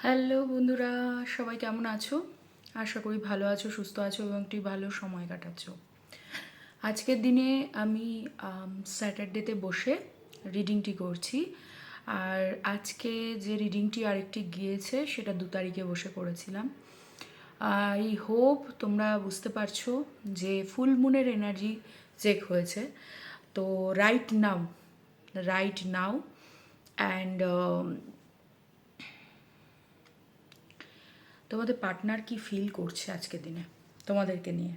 Hello বন্ধুরা, সবাই কেমন আছো? আশা করি ভালো আছো, সুস্থ আছো এবং একটি ভালো সময় কাটাচ্ছ। আজকের দিনে আমি স্যাটারডেতে বসে রিডিংটি করছি। আর আজকে যে রিডিংটি আরেকটি গিয়েছে সেটা 2 তারিখে বসে করেছিলাম। আই হোপ তোমরা বুঝতে পারছো যে ফুল মুনের এনার্জি চেক হয়েছে। তো রাইট নাও অ্যান্ড তোমাদের পার্টনার কি ফিল করছে আজকের দিনে তোমাদেরকে নিয়ে।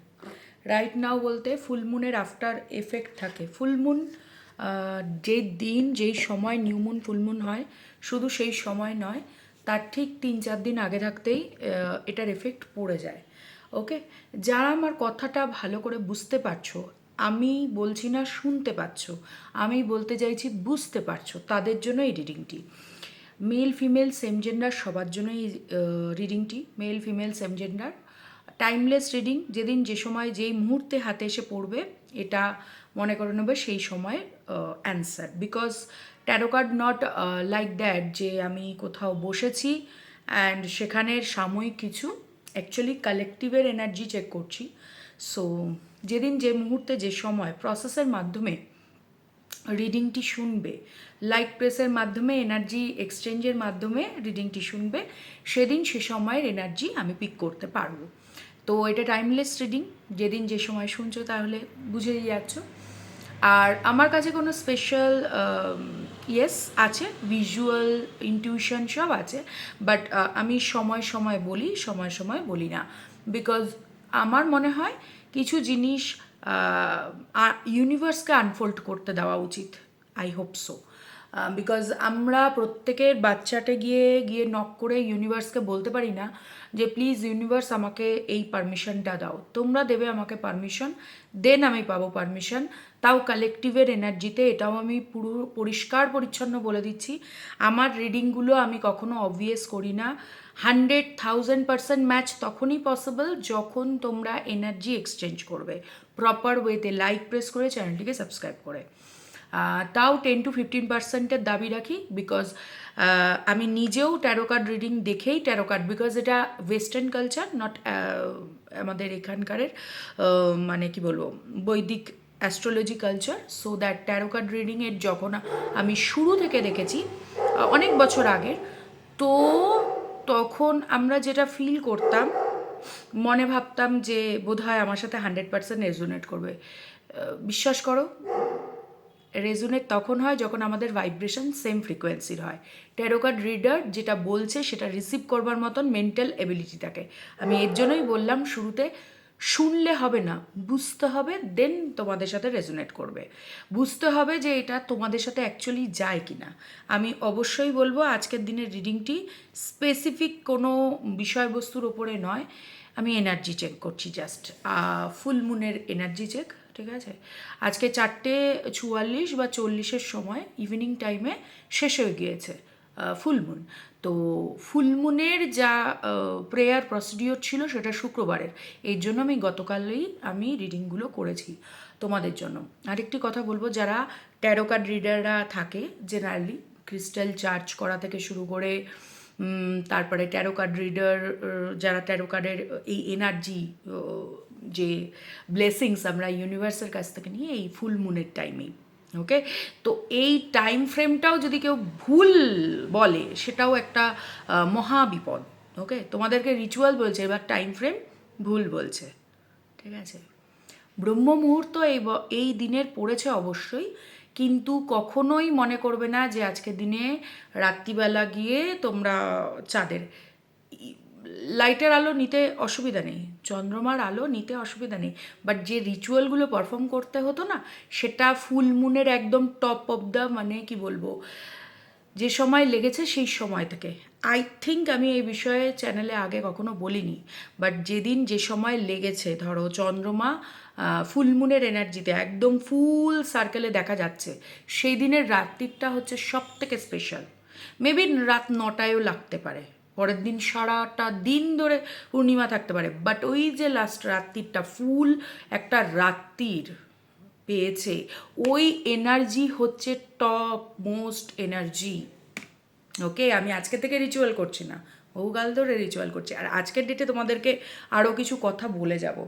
রাইট নাও বলতে ফুল মুনের আফটার এফেক্ট থাকে। ফুল মুন যে দিন যেই সময় নিউ মুন ফুল মুন হয়, শুধু সেই সময় নয়, তার ঠিক 3-4 দিন আগে থাকতেই এটার এফেক্ট পড়ে যায়। ওকে, যারা আমার কথাটা ভালো করে বুঝতে পারছো, আমি বলছি না শুনতে পাচ্ছো, আমি বলতে চাইছি বুঝতে পারছো, তাদের জন্য এই রিডিংটি। মেল ফিমেল সেম জেন্ডার সবার জন্যই রিডিংটি। Male female same gender timeless reading, যেদিন যে সময় যেই মুহূর্তে হাতে এসে পড়বে এটা মনে করে নেবে সেই সময়ের answer. Because taro card not like that যে আমি কোথাও বসেছি অ্যান্ড সেখানের সাময়িক কিছু, অ্যাকচুয়ালি কালেকটিভের এনার্জি চেক করছি। সো যেদিন যে মুহূর্তে যে সময় প্রসেসের মাধ্যমে রিডিংটি শুনবে, লাইক প্রেসের মাধ্যমে, এনার্জি এক্সচেঞ্জের মাধ্যমে রিডিংটি শুনবে, সেদিন সে সময়ের এনার্জি আমি পিক করতে পারবো। তো এটা টাইমলেস রিডিং, যেদিন যে সময় শুনছো তাহলে বুঝেই যাচ্ছ। আর আমার কাছে কোনো স্পেশাল ইয়েস আছে, ভিজুয়াল ইনটিউশন সব আছে, বাট আমি সময় সময় বলি, সময় সময় বলি না। বিকজ আমার মনে হয় কিছু জিনিস ইউনিভার্সকে আনফোল্ড করতে দেওয়া উচিত। I hope so. বিকজ আমরা প্রত্যেকের বাচ্চাটে গিয়ে গিয়ে নক করে ইউনিভার্সকে বলতে পারি না যে প্লিজ ইউনিভার্স আমাকে এই পারমিশনটা দাও। তোমরা দেবে আমাকে পারমিশন, দেন আমি পাবো পারমিশন। তাও কালেকটিভের এনার্জিতে। এটাও আমি পুরো পরিষ্কার পরিচ্ছন্ন বলে দিচ্ছি, আমার রিডিংগুলো আমি কখনো অবভিয়াস করি না। 100,000% ম্যাচ তখনই পসিবল যখন তোমরা এনার্জি এক্সচেঞ্জ করবে প্রপার ওয়েতে, লাইক প্রেস করে, চ্যানেলটিকে সাবস্ক্রাইব করে। তাও 10-15%-এর দাবি রাখি। বিকজ আমি নিজেও ট্যারো কার্ড রিডিং দেখেই ট্যারো কার্ড, বিকজ এটা ওয়েস্টার্ন কালচার, নট আমাদের এখানকারের মানে কি বলবো, বৈদিক astrology culture. So that tarot card রিডিংয়ের যখন আমি শুরু থেকে দেখেছি অনেক বছর আগের, তো তখন আমরা যেটা ফিল করতাম, মনে ভাবতাম যে বোধহয় আমার সাথে 100% রেজোনেট করবে। বিশ্বাস করো, রেজোনেট তখন হয় যখন আমাদের ভাইব্রেশন সেম ফ্রিকোয়েন্সির হয়। ট্যারো কার্ড রিডার যেটা বলছে সেটা রিসিভ করবার মতন মেন্টাল এবিলিটি থাকে। আমি এর জন্যই বললাম শুরুতে, শুনলে হবে না, বুঝতে হবে, দেন তোমাদের সাথে রেজোনেট করবে। বুঝতে হবে যে এটা তোমাদের সাথে অ্যাকচুয়ালি যায় কি না। আমি অবশ্যই বলবো আজকের দিনের রিডিংটি স্পেসিফিক কোনো বিষয়বস্তুর ওপরে নয়, আমি এনার্জি চেক করছি, জাস্ট ফুল মুনের এনার্জি চেক। ঠিক আছে, আজকে 4:44 বা 40-এর সময় ইভিনিং টাইমে শেষ হয়ে গিয়েছে ফুল মুন। তো ফুল মুনের যা প্রেয়ার প্রসিডিওর ছিল সেটা শুক্রবারের, এর জন্য আমি গতকালই রিডিংগুলো করেছি তোমাদের জন্য। আরেকটি কথা বলবো, যারা ট্যারো কার্ড রিডাররা থাকে জেনারেলি, ক্রিস্টাল চার্জ করা থেকে শুরু করে তারপরে ট্যারো কার্ড রিডার, যারা ট্যারো কার্ডের এই এনার্জি, যে ব্লেসিংস আমরা ইউনিভার্সের কাছ থেকে নিয়ে এই ফুল মুনের টাইমেই। ওকে, তো এই টাইম ফ্রেমটাও যদি কেউ ভুল বলে সেটাও একটা মহা বিপদ। ওকে, তোমাদেরকে রিচুয়াল বলছে, এবার টাইম ফ্রেম ভুল বলছে। ঠিক আছে, ব্রহ্ম মুহূর্ত এই দিনের পড়েছে অবশ্যই, কিন্তু কখনোই মনে করবে না যে আজকের দিনে রাত্রিবেলা গিয়ে তোমরা চাঁদের লাইটের আলো নিতে অসুবিধা নেই, চন্দ্রমার আলো নিতে অসুবিধা নেই, বাট যে রিচুয়ালগুলো পারফর্ম করতে হতো না, সেটা ফুল মুনের একদম টপ অফ দ্য, মানে কি বলবো, যে সময় লেগেছে সেই সময় থেকে। আই থিঙ্ক আমি এই বিষয়ে চ্যানেলে আগে কখনো বলিনি, বাট যেদিন যে সময় লেগেছে, ধরো চন্দ্রমা ফুলমুনের এনার্জিতে একদম ফুল সার্কেলে দেখা যাচ্ছে, সেই দিনের রাত্রিটা হচ্ছে সব থেকে স্পেশাল। মেবি রাত 9টায়ও লাগতে পারে, পরের দিন সারাটা দিন ধরে পূর্ণিমা থাকতে পারে, বাট ওই যে লাস্ট রাত্রিটা ফুল একটা রাত্রির পেয়েছে, ওই এনার্জি হচ্ছে টপ মোস্ট এনার্জি। ওকে, আমি আজকে থেকে রিচুয়াল করছি না, বহুকাল ধরে রিচুয়াল করছি। আর আজকের ডেটে তোমাদেরকে আরও কিছু কথা বলে যাব,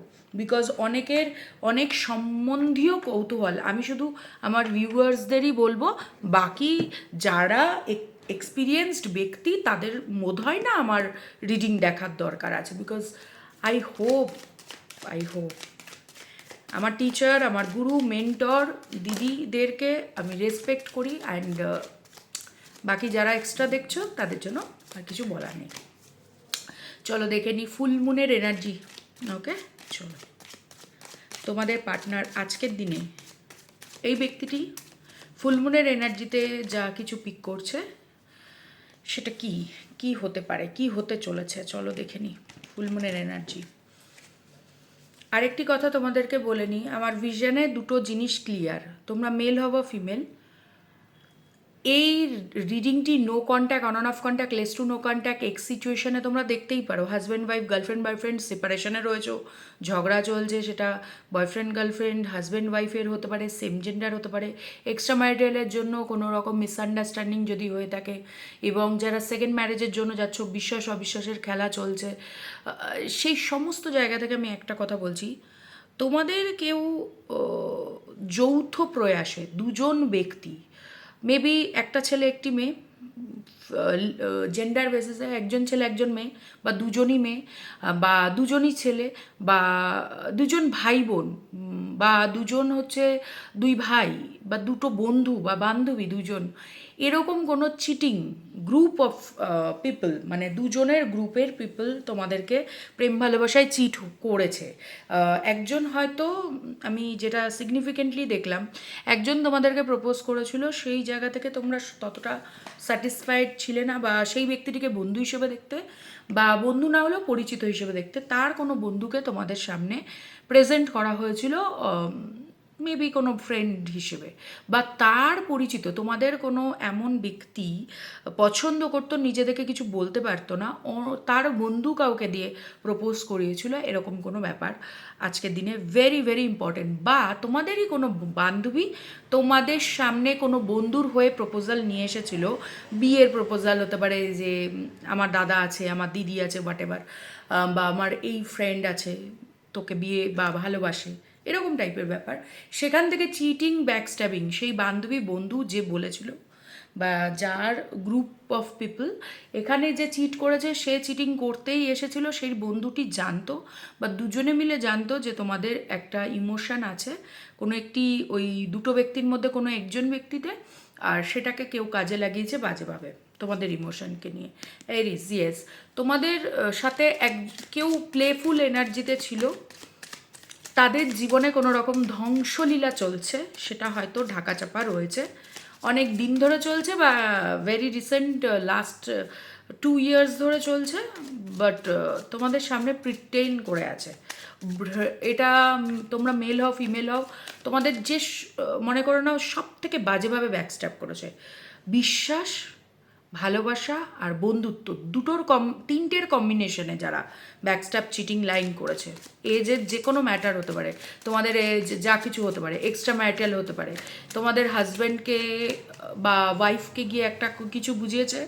বিকজ অনেকের অনেক সম্বন্ধীয় কৌতূহল। আমি শুধু আমার ভিউয়ার্সদেরই বলবো, বাকি যারা এক্সপিরিয়েন্সড ব্যক্তি তাদের বোধ হয় না আমার রিডিং দেখার দরকার আছে, বিকজ আই হোপ আমার টিচার, আমার গুরু, মেন্টর দিদিদেরকে আমি রেসপেক্ট করি, অ্যান্ড বাকি যারা এক্সট্রা দেখছো তাদের জন্য আর কিছু বলার নেই। চলো দেখে নিই ফুল মুনের এনার্জি। ওকে, চলো তোমাদের পার্টনার আজকের দিনে এই ব্যক্তিটি ফুল মুনের এনার্জিতে যা কিছু পিক করছে সেটা কি কি হতে পারে, কি হতে চলেছে, চলো দেখে নিই ফুল মুনের এনার্জি। আরেকটি কথা তোমাদেরকে বলে নিই, আমার ভিশনে দুটো জিনিস ক্লিয়ার, তোমরা মেল হবো ফিমেল। এই রিডিংটি no contact, on off contact, less to no contact, ex সিচুয়েশনে তোমরা দেখতেই পারো। হাজব্যান্ড ওয়াইফ, গার্লফ্রেন্ড বয়ফ্রেন্ড, সেপারেশনে রয়েছো, ঝগড়া চলছে, সেটা বয়ফ্রেন্ড গার্লফ্রেন্ড, হাজব্যান্ড ওয়াইফের হতে পারে, সেম জেন্ডার হতে পারে, এক্সট্রা ম্যারিটালের জন্য কোনো রকম মিসআন্ডারস্ট্যান্ডিং যদি হয়ে থাকে, এবং যারা সেকেন্ড ম্যারেজের জন্য যাচ্ছ, বিশ্বাস অবিশ্বাসের খেলা চলছে, সেই সমস্ত জায়গা থেকে আমি একটা কথা বলছি, তোমাদের কেউ যৌথ প্রয়াসে দুজন ব্যক্তি, মেবি একটা ছেলে একটি মেয়ে, জেন্ডার বেসিসে একজন ছেলে একজন মেয়ে, বা দুজনই মেয়ে, বা দুজনই ছেলে, বা দুজন ভাই বোন, বা দুজন হচ্ছে দুই ভাই, বা দুটো বন্ধু বা বান্ধবী দুজন, এরকম কোনো চিটিং গ্রুপ অফ পিপল, মানে দুজনের গ্রুপের পিপল তোমাদেরকে প্রেম ভালোবাসায় চিট করেছে। একজন হয়তো, আমি যেটা সিগনিফিকেন্টলি দেখলাম, একজন তোমাদেরকে প্রপোজ করেছিল, সেই জায়গা থেকে তোমরা ততটা স্যাটিসফাইড ছিলে না, বা সেই ব্যক্তিটিকে বন্ধু হিসেবে দেখতে, বা বন্ধু না হলেও পরিচিত হিসেবে দেখতে, তার কোনো বন্ধুকে তোমাদের সামনে প্রেজেন্ট করা হয়েছিল, মেবি কোনো ফ্রেন্ড হিসেবে, বা তার পরিচিত তোমাদের কোনো এমন ব্যক্তি পছন্দ করতো, নিজেদেরকে কিছু বলতে পারতো না, তার বন্ধু কাউকে দিয়ে প্রপোজ করিয়েছিল, এরকম কোনো ব্যাপার আজকের দিনে ভেরি ভেরি ইম্পর্টেন্ট। বা তোমাদেরই কোনো বান্ধবী তোমাদের সামনে কোনো বন্ধুর হয়ে প্রপোজাল নিয়ে এসেছিল, বিয়ের প্রপোজাল হতে পারে, যে আমার দাদা আছে, আমার দিদি আছে, হোয়াট এভার, বা আমার এই ফ্রেন্ড আছে, তোকে বিয়ে বা ভালোবাসে, এরকম টাইপের ব্যাপার। সেখান থেকে চিটিং, ব্যাকস্ট্যাবিং, সেই বান্ধবী বন্ধু যে বলেছিল, বা যার গ্রুপ অফ পিপল এখানে যে চিট করেছে, সে চিটিং করতেই এসেছিল, সেই বন্ধুটি জানতো, বা দুজনে মিলে জানতো যে তোমাদের একটা ইমোশন আছে কোনো একটি, ওই দুটো ব্যক্তির মধ্যে কোনো একজন ব্যক্তিতে, আর সেটাকে কেউ কাজে লাগিয়েছে বাজেভাবে তোমাদের ইমোশনকে নিয়ে। এরিস, ইয়েস, তোমাদের সাথে কেউ প্লেফুল এনার্জিতে ছিল, তাদের জীবনে কোনো রকম ধ্বংসলীলা চলছে, সেটা হয়তো ঢাকা চাপা রয়েছে, অনেক দিন ধরে চলছে, বা ভেরি রিসেন্ট লাস্ট 2 ইয়ার্স ধরে চলছে, বাট তোমাদের সামনে প্রিটেইন করে আছে। এটা তোমরা মেল হও ফিমেল হও, তোমাদের যে মনে করো না সব থেকে বাজেভাবে ব্যাকস্ট্যাপ করেছে, বিশ্বাস, ভালোবাসা আর বন্ধুত্ব দুটোর তিনটের কম্বিনেশনে যারা ব্যাকস্ট্যাপ, চিটিং, লাইন করেছে, এজের যে কোনো ম্যাটার হতে পারে, তোমাদের এজ যা কিছু হতে পারে, এক্সট্রা ম্যারিটাল হতে পারে, তোমাদের হাজব্যান্ডকে বা ওয়াইফকে গিয়ে একটা কিছু বুঝিয়েছে,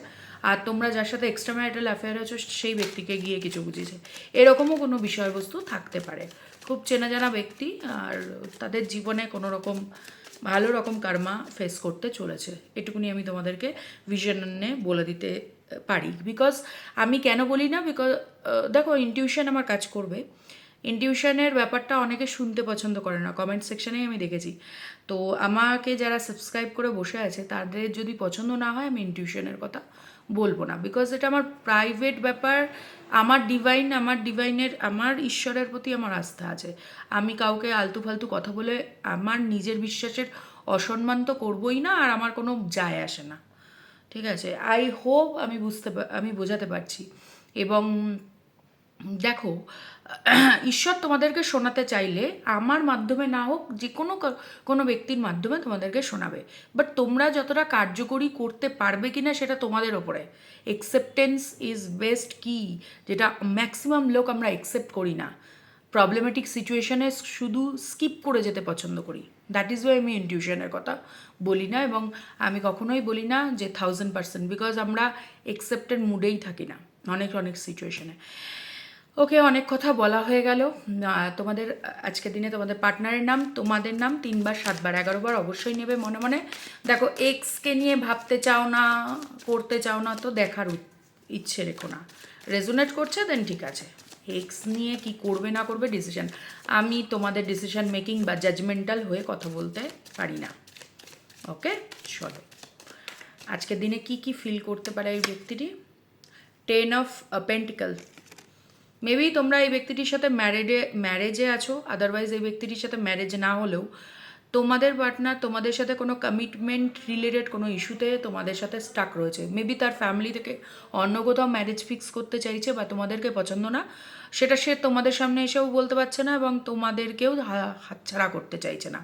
আর তোমরা যার সাথে এক্সট্রা ম্যারিটাল অ্যাফেয়ার আছো সেই ব্যক্তিকে গিয়ে কিছু বুঝিয়েছে, এরকমও কোনো বিষয়বস্তু থাকতে পারে। খুব চেনা জানা ব্যক্তি, আর তাদের জীবনে কোনো রকম ভালো রকম কার্মা ফেস করতে চলেছে, এটুকুনি আমি তোমাদেরকে ভিশনে বলে দিতে পারি। বিকজ আমি কেন বলি না, বিকজ দেখো ইনটিউশন আমার কাজ করবে, ইনটিউশনের ব্যাপারটা অনেকে শুনতে পছন্দ করে না, কমেন্ট সেকশানেই আমি দেখেছি। তো আমাকে যারা সাবস্ক্রাইব করে বসে আছে তাদের যদি পছন্দ না হয়, আমি ইনটিউশনের কথা বলবো না, বিকজ এটা আমার প্রাইভেট ব্যাপার, আমার ডিভাইনের আমার ঈশ্বরের প্রতি আমার আস্থা আছে, আমি কাউকে আলতু ফালতু কথা বলে আমার নিজের বিশ্বাসের অসম্মান তো করবোই না, আর আমার কোনো যায় আসে না, ঠিক আছে? আই হোপ আমি বোঝাতে পারছি। এবং দেখো, ঈশ্বর তোমাদেরকে শোনাতে চাইলে আমার মাধ্যমে না হোক, যে কোনো ব্যক্তির মাধ্যমে তোমাদেরকে শোনাবে, বাট তোমরা যতটা কার্যকরী করতে পারবে কি না সেটা তোমাদের ওপরে। অ্যাকসেপ্টেন্স ইজ বেস্ট কি, যেটা ম্যাক্সিমাম লোক আমরা অ্যাকসেপ্ট করি না, প্রবলেমেটিক সিচুয়েশনে শুধু স্কিপ করে যেতে পছন্দ করি। দ্যাট ইজ ওয়াই আমি ইনটিউশনের কথা বলি না, এবং আমি কখনোই বলি না যে 1000%, বিকজ আমরা অ্যাকসেপ্টেড মুডেই থাকি না। অনেক অনেক সিচুয়েশনে। ওকে, অনেক কথা বলা হয়ে গেল। তোমাদের আজকের দিনে তোমাদের পার্টনারের নাম, তোমাদের নাম 3 বার 7 বার 11 বার অবশ্যই নেবে মনে মনে। দেখো, এক্সকে নিয়ে ভাবতে চাও না, করতে চাও না, তো দেখার ইচ্ছে রেখো না। রেজোনেট করছে দেন ঠিক আছে। এক্স নিয়ে কি করবে না করবে ডিসিশন, আমি তোমাদের ডিসিশন মেকিং বা জাজমেন্টাল হয়ে কথা বলতে পারি না। ওকে, চলো আজকের দিনে কি কি ফিল করতে পারে এই ব্যক্তিটি। 10 অফ পেন্টিকল। মেবি তোমরা এই ব্যক্তিটির সাথে ম্যারেজে আছো, আদারওয়াইজ এই ব্যক্তিটির সাথে ম্যারেজ না হলেও তোমাদের পার্টনার তোমাদের সাথে কোনো কমিটমেন্ট রিলেটেড কোনো ইস্যুতে তোমাদের সাথে স্টাক রয়েছে। মেবি তার ফ্যামিলি থেকে অন্য কোথাও ম্যারেজ ফিক্স করতে চাইছে বা তোমাদেরকে পছন্দ না, সেটা সে তোমাদের সামনে এসেও বলতে পারছে না এবং তোমাদেরকেও হাতছাড়া করতে চাইছে না।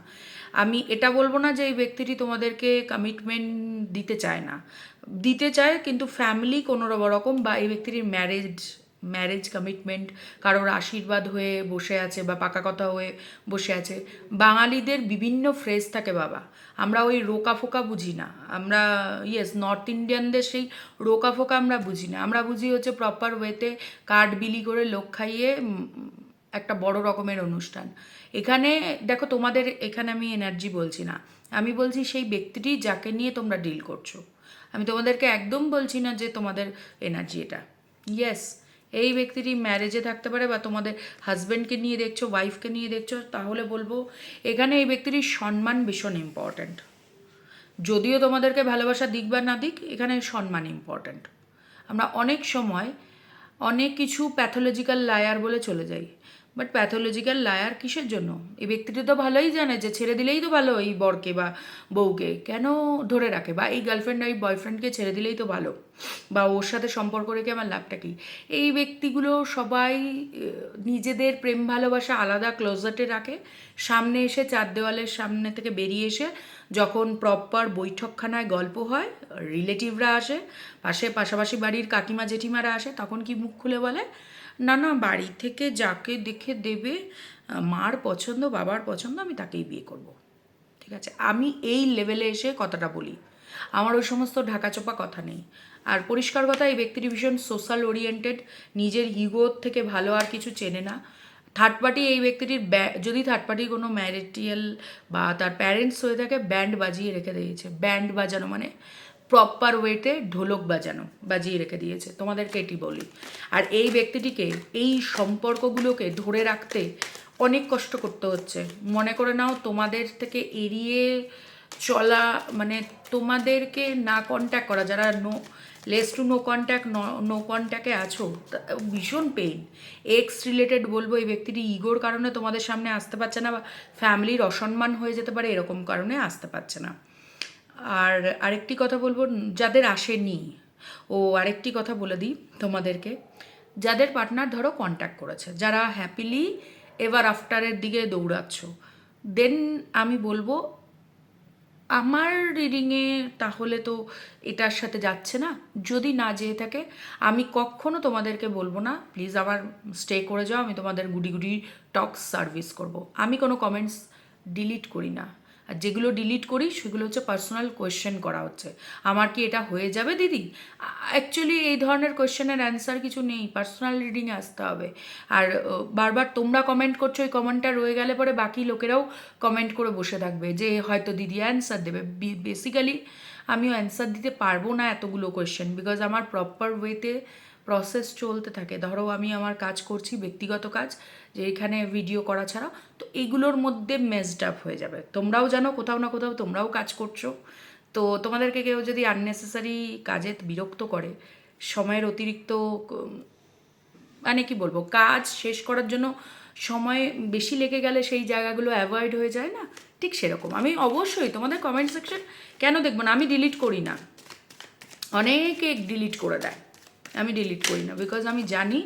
আমি এটা বলবো না যে এই ব্যক্তিটি তোমাদেরকে কমিটমেন্ট দিতে চায় না, দিতে চায়, কিন্তু ফ্যামিলি কোনো রকম বা এই ব্যক্তিটির ম্যারেজ কমিটমেন্ট কারোর আশীর্বাদ হয়ে বসে আছে বা পাকা কথা হয়ে বসে আছে। বাঙালিদের বিভিন্ন ফ্রেজ থাকে বাবা, আমরা ওই রোকা ফোকা বুঝি না। আমরা ইয়েস, নর্থ ইন্ডিয়ানদের সেই রোকা ফোকা আমরা বুঝি না। আমরা বুঝি হচ্ছে প্রপার ওয়েতে কার্ড বিলি করে লোক খাইয়ে একটা বড় রকমের অনুষ্ঠান। এখানে দেখো, তোমাদের এখানে আমি এনার্জি বলছি না, আমি বলছি সেই ব্যক্তিটি যাকে নিয়ে তোমরা ডিল করছো। আমি তোমাদেরকে একদম বলছি না যে তোমাদের এনার্জি এটা। ইয়েস, এই ব্যক্তিটি ম্যারেজে থাকতে পারে বা তোমাদের হাজব্যান্ডকে নিয়ে দেখছো, ওয়াইফকে নিয়ে দেখছো, তাহলে বলবো এখানে এই ব্যক্তিটির সম্মান ভীষণ ইম্পর্ট্যান্ট। যদিও তোমাদেরকে ভালোবাসা দিক বা না দিক, এখানে সম্মান ইম্পর্ট্যান্ট। আমরা অনেক সময় অনেক কিছু প্যাথোলজিক্যাল লায়ার বলে চলে যাই, বাট প্যাথোলজিক্যাল লায়ার কিসের জন্য? এই ব্যক্তিটি তো ভালোই জানে যে ছেড়ে দিলেই তো ভালো, এই বরকে বা বউকে কেন ধরে রাখে, বা এই গার্লফ্রেন্ড এই বয়ফ্রেন্ডকে ছেড়ে দিলেই তো ভালো, বা ওর সাথে সম্পর্ক রেখে আমার লাভটা কী? এই ব্যক্তিগুলো সবাই নিজেদের প্রেম ভালোবাসা আলাদা ক্লোজেটে রাখে। সামনে এসে চার দেওয়ালের সামনে থেকে বেরিয়ে এসে যখন প্রপার বৈঠকখানায় গল্প হয়, রিলেটিভরা আসে, পাশাপাশি বাড়ির কাকিমা জেঠিমারা আসে, তখন কি মুখ খুলে বলে, না না, বাড়ি থেকে যাকে দেখে দেবে, মার পছন্দ বাবার পছন্দ, আমি তাকেই বিয়ে করব। ঠিক আছে, আমি এই লেভেলে এসে কথাটা বলি, আমার ওই সমস্ত ঢাকাচোপা কথা নেই। আর পরিষ্কার কথা, এই ব্যক্তিটি ভীষণ সোশ্যাল ওরিয়েন্টেড, নিজের ইগোর থেকে ভালো আর কিছু চেনে না। থার্ড পার্টি এই ব্যক্তিটির যদি থার্ড পার্টি কোনো ম্যারিটিয়াল বা তার প্যারেন্টস হয়ে থাকে, ব্যান্ড বাজিয়ে রেখে দিয়েছে। ব্যান্ড বাজানো মানে প্রপার ওয়েতে ঢোলক বাজিয়ে রেখে দিয়েছে, তোমাদেরকে এটি বলি। আর এই ব্যক্তিটিকে এই সম্পর্কগুলোকে ধরে রাখতে অনেক কষ্ট করতে হচ্ছে। মনে করে নাও তোমাদের থেকে এড়িয়ে চলা, মানে তোমাদেরকে না কন্ট্যাক্ট করা, যারা লেস টু নো কন্ট্যাক্টে আছো, ভীষণ পেইন। এক্স রিলেটেড বলবো, এই ব্যক্তিটি ইগোর কারণে তোমাদের সামনে আসতে পারছে না, বা ফ্যামিলির অসম্মান হয়ে যেতে পারে, এরকম কারণে আসতে পারছে না। আর আরেকটি কথা বলবো, যাদের আসেনি, আরেকটি কথা বলে দিই তোমাদেরকে, যাদের পার্টনার ধরো কন্ট্যাক্ট করেছে, যারা হ্যাপিলি এভার আফটারের দিকে দৌড়াচ্ছ, দেন আমি বলবো আমার রিডিংয়ে তাহলে তো এটার সাথে যাচ্ছে না। যদি না যেয়ে থাকে, আমি কখনো তোমাদেরকে বলবো না প্লিজ আবার স্টে করে যাও, আমি তোমাদের গুডি গুডি টক্স সার্ভিস করব। আমি কোনো কমেন্টস ডিলিট করি না, আর যেগুলো ডিলিট করি সেগুলো হচ্ছে পার্সোনাল কোয়েশ্চেন করা হচ্ছে, আমার কি এটা হয়ে যাবে দিদি? অ্যাকচুয়ালি এই ধরনের কোয়েশ্চেনের অ্যান্সার কিছু নেই, পার্সোনাল রিডিংয়ে আসতে হবে। আর বারবার তোমরা কমেন্ট করছো, ওই কমেন্টটা রয়ে গেলে পরে বাকি লোকেরাও কমেন্ট করে বসে থাকবে যে হয়তো দিদি অ্যান্সার দেবে। বেসিক্যালি আমিও অ্যান্সার দিতে পারবো না এতগুলো কোয়েশ্চেন, বিকজ আমার প্রপার ওয়েতে প্রসেস চলতে থাকে। ধরো আমি আমার কাজ করছি, ব্যক্তিগত কাজ, যে এখানে ভিডিও করা ছাড়া, তো এইগুলোর মধ্যে মেসড আপ হয়ে যাবে। তোমরাও জানো কোথাও না কোথাও তোমরাও কাজ করছো, তো তোমাদেরকে কেউ যদি আননেসেসারি কাজে বিরক্ত করে, সময়ের অতিরিক্ত মানে কি বলবো, কাজ শেষ করার জন্য সময় বেশি লেগে গেলে সেই জায়গাগুলো অ্যাভয়েড হয়ে যায় না, ঠিক সেরকম। আমি অবশ্যই তোমাদের কমেন্ট সেকশন কেন দেখবো না, আমি ডিলিট করি না, অনেকে ডিলিট করে দেয়, আমি ডিলিট করি না, বিকজ আমি জানি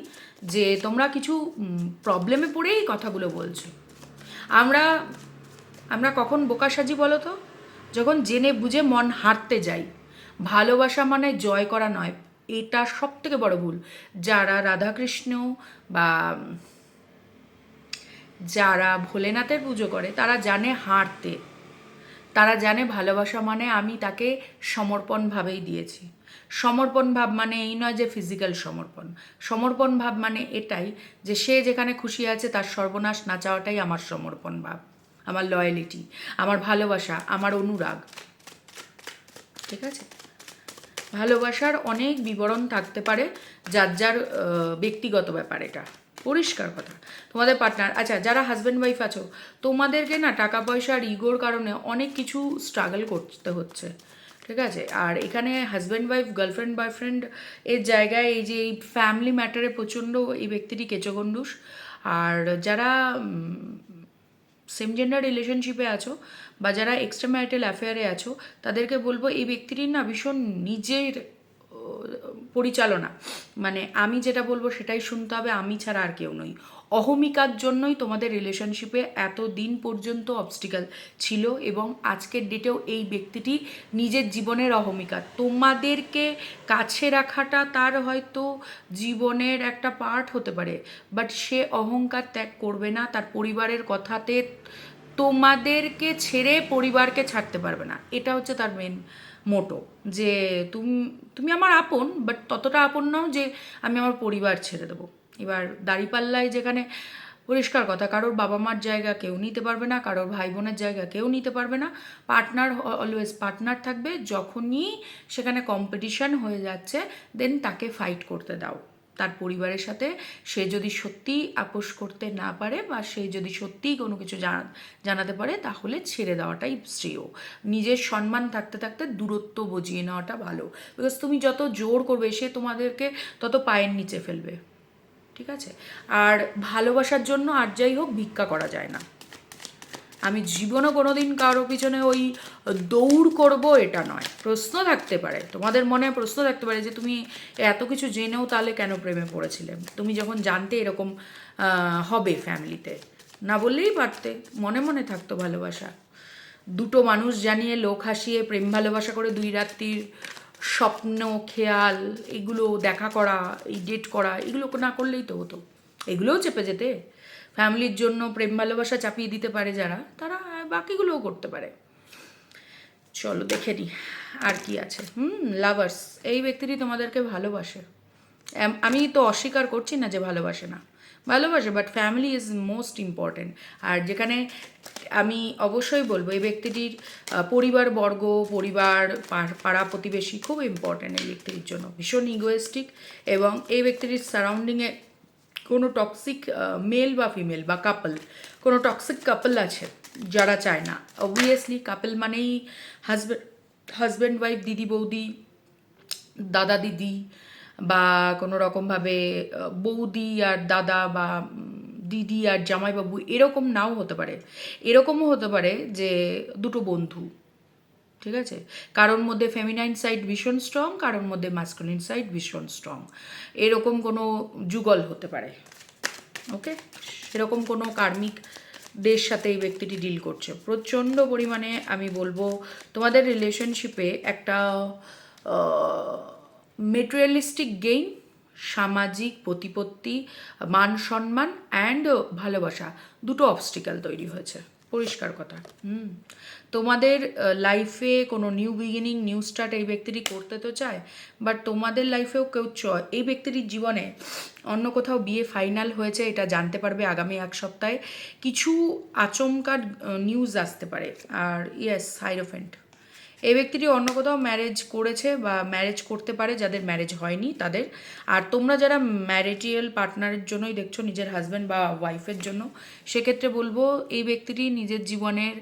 যে তোমরা কিছু প্রবলেমে পড়েই কথাগুলো বলছো। আমরা আমরা কখন বোকা সাজি বলো তো, যখন জেনে বুঝে মন হারতে যাই। ভালোবাসা মানে জয় করা নয়, এটা সব থেকে বড় ভুল। যারা রাধাকৃষ্ণ বা যারা ভোলেনাথের পুজো করে, তারা জানে হারতে, তারা জানে ভালোবাসা মানে আমি তাকে সমর্পণ ভাবেই দিয়েছি। সমর্পণ ভাব মানে এই নয় যে ফিজিক্যাল সমর্পণ। সমর্পণ ভাব মানে এটাই যে সে যেখানে খুশি আছে তার সর্বনাশ না চাওয়াটাই আমার সমর্পণ ভাব, আমার লয়ালিটি, আমার ভালোবাসা, আমার অনুরাগ। ঠিক আছে? ভালোবাসার অনেক বিবরণ থাকতে পারে, যার যার ব্যক্তিগত ব্যাপার, এটা পরিষ্কার কথা। তোমাদের পার্টনার, আচ্ছা যারা হাজব্যান্ড ওয়াইফ আছো, তোমাদেরকে না টাকা পয়সা আর ইগোর কারণে অনেক কিছু স্ট্রাগল করতে হচ্ছে। ঠিক আছে? আর এখানে হাজব্যান্ড ওয়াইফ, গার্লফ্রেন্ড বয়ফ্রেন্ড এর জায়গায় এই যে এই ফ্যামিলি ম্যাটারে প্রচণ্ড এই ব্যক্তিটি কেচগণ্ডুস। আর যারা সেম জেন্ডার রিলেশনশিপে আছো বা যারা এক্সট্রা ম্যারিটাল অ্যাফেয়ারে আছো, তাদেরকে বলবো এই ব্যক্তিটির না ভীষণ নিজের পরিচালনা, মানে আমি যেটা বলবো সেটাই শুনতে হবে, আমি ছাড়া আর কেউ নই। অহমিকার জন্যই তোমাদের রিলেশনশিপে এত দিন পর্যন্ত অবস্টিক্যাল ছিল, এবং আজকের ডেটেও এই ব্যক্তিটি নিজের জীবনের অহমিকা। তোমাদেরকে কাছে রাখাটা তার হয়তো জীবনের একটা পার্ট হতে পারে, বাট সে অহংকার ত্যাগ করবে না। তার পরিবারের কথাতে তোমাদেরকে ছেড়ে পরিবারকে ছাড়তে পারবে না, এটা হচ্ছে তার মেন মোটো। যে তুমি তুমি আমার আপন, বাট ততটা আপন নাও যে আমি আমার পরিবার ছেড়ে দেবো। এবার দাঁড়িপাল্লায় যেখানে পরিষ্কার কথা, কারোর বাবা মার জায়গা কেউ নিতে পারবে না, কারোর ভাই বোনের জায়গা কেউ নিতে পারবে না। পার্টনার অলওয়েজ পার্টনার থাকবে। যখনই সেখানে কম্পিটিশন হয়ে যাচ্ছে, দেন তাকে ফাইট করতে দাও তার পরিবারের সাথে। সে যদি সত্যিই আপোষ করতে না পারে বা সে যদি সত্যিই কোনো কিছু জানাতে পারে, তাহলে ছেড়ে দেওয়াটাই শ্রেয়। নিজের সম্মান থাকতে থাকতে দূরত্ব বুঝিয়ে নেওয়াটা ভালো। বিকজ তুমি যত জোর করবে, সে তোমাদেরকে তত পায়ের নিচে ফেলবে। ঠিক আছে? আর ভালোবাসার জন্য আর যাই হোক ভিক্ষা করা যায় না। আমি জীবনও কোনো দিন কারো পিছনে ওই দৌড় করব এটা নয়। প্রশ্ন থাকতে পারে, তোমাদের মনে প্রশ্ন থাকতে পারে যে তুমি এত কিছু জেনেও তাহলে কেন প্রেমে পড়েছিলে, তুমি যখন জানতে এরকম হবে ফ্যামিলিতে। না বললেই পারতে, মনে মনে থাকতো ভালোবাসা। দুটো মানুষ জানিয়ে লোক হাসিয়ে প্রেম ভালোবাসা করে 2 রাত্রির স্বপ্ন খেয়াল এগুলো দেখা করা, এই ডেট করা, এগুলো না করলেই তো হতো। এগুলোও চেপে যেতে। ফ্যামিলির জন্য প্রেম ভালোবাসা চাপিয়ে দিতে পারে যারা, তারা বাকিগুলোও করতে পারে। চলো দেখে নিই আর কি আছে। লাভার্স, এই ব্যক্তিটি তোমাদেরকে ভালোবাসে। আমি তো অস্বীকার করছি না যে ভালোবাসে না, ভালোবাসে, but family is most important. আর যেখানে আমি অবশ্যই বলবো এই ব্যক্তিটির পরিবারবর্গ, পরিবার, পাড়া প্রতিবেশী খুব ইম্পর্ট্যান্ট এই ব্যক্তির জন্য, ভীষণ ইগোয়েস্টিক। এবং এই ব্যক্তিটির সারাউন্ডিংয়ে কোনো টক্সিক মেল বা ফিমেল বা কাপল, কোনো টক্সিক কাপল আছে যারা চায় না। অবভিয়াসলি কাপল মানেই হাজব্যান্ড ওয়াইফ, দিদি বৌদি, দাদা দিদি, বা কোনো রকমভাবে বৌদি আর দাদা, বা দিদি আর জামাইবাবু, এরকম নাও হতে পারে। এরকমও হতে পারে যে দুটো বন্ধু। ঠিক আছে? কারোর মধ্যে ফেমিনাইন সাইড ভীষণ স্ট্রং, কারোর মধ্যে মাস্কুলিন সাইড ভীষণ স্ট্রং, এরকম কোনো যুগল হতে পারে। ওকে? সেরকম কোনো কার্মিকদের সাথে এই ব্যক্তিটি ডিল করছে প্রচণ্ড পরিমাণে। আমি বলবো তোমাদের রিলেশনশিপে একটা মেটেরিয়ালিস্টিক গেইন, সামাজিক প্রতিপত্তি, মান সম্মান অ্যান্ড ভালোবাসা, দুটো অবস্টিক্যাল তৈরি হয়েছে, পরিষ্কার কথা। তোমাদের লাইফে কোনো নিউ বিগিনিং, নিউ স্টার্ট এই ব্যক্তিটি করতে তো চায়, বাট তোমাদের লাইফেও কেউ এই ব্যক্তিটির জীবনে অন্য কোথাও বিয়ে ফাইনাল হয়েছে, এটা জানতে পারবে আগামী 1 সপ্তাহে। কিছু আচমকা নিউজ আসতে পারে। আর ইয়েস, হাইরোফেন্ট, এই ব্যক্তিটি অন্য কোথাও ম্যারেজ করেছে বা ম্যারেজ করতে পারে, যাদের ম্যারেজ হয়নি তাদের। আর তোমরা যারা ম্যারিটিয়াল পার্টনারের জন্যই দেখছো, নিজের হাজব্যান্ড বা ওয়াইফের জন্য, সেক্ষেত্রে বলবো এই ব্যক্তিটি নিজের জীবনের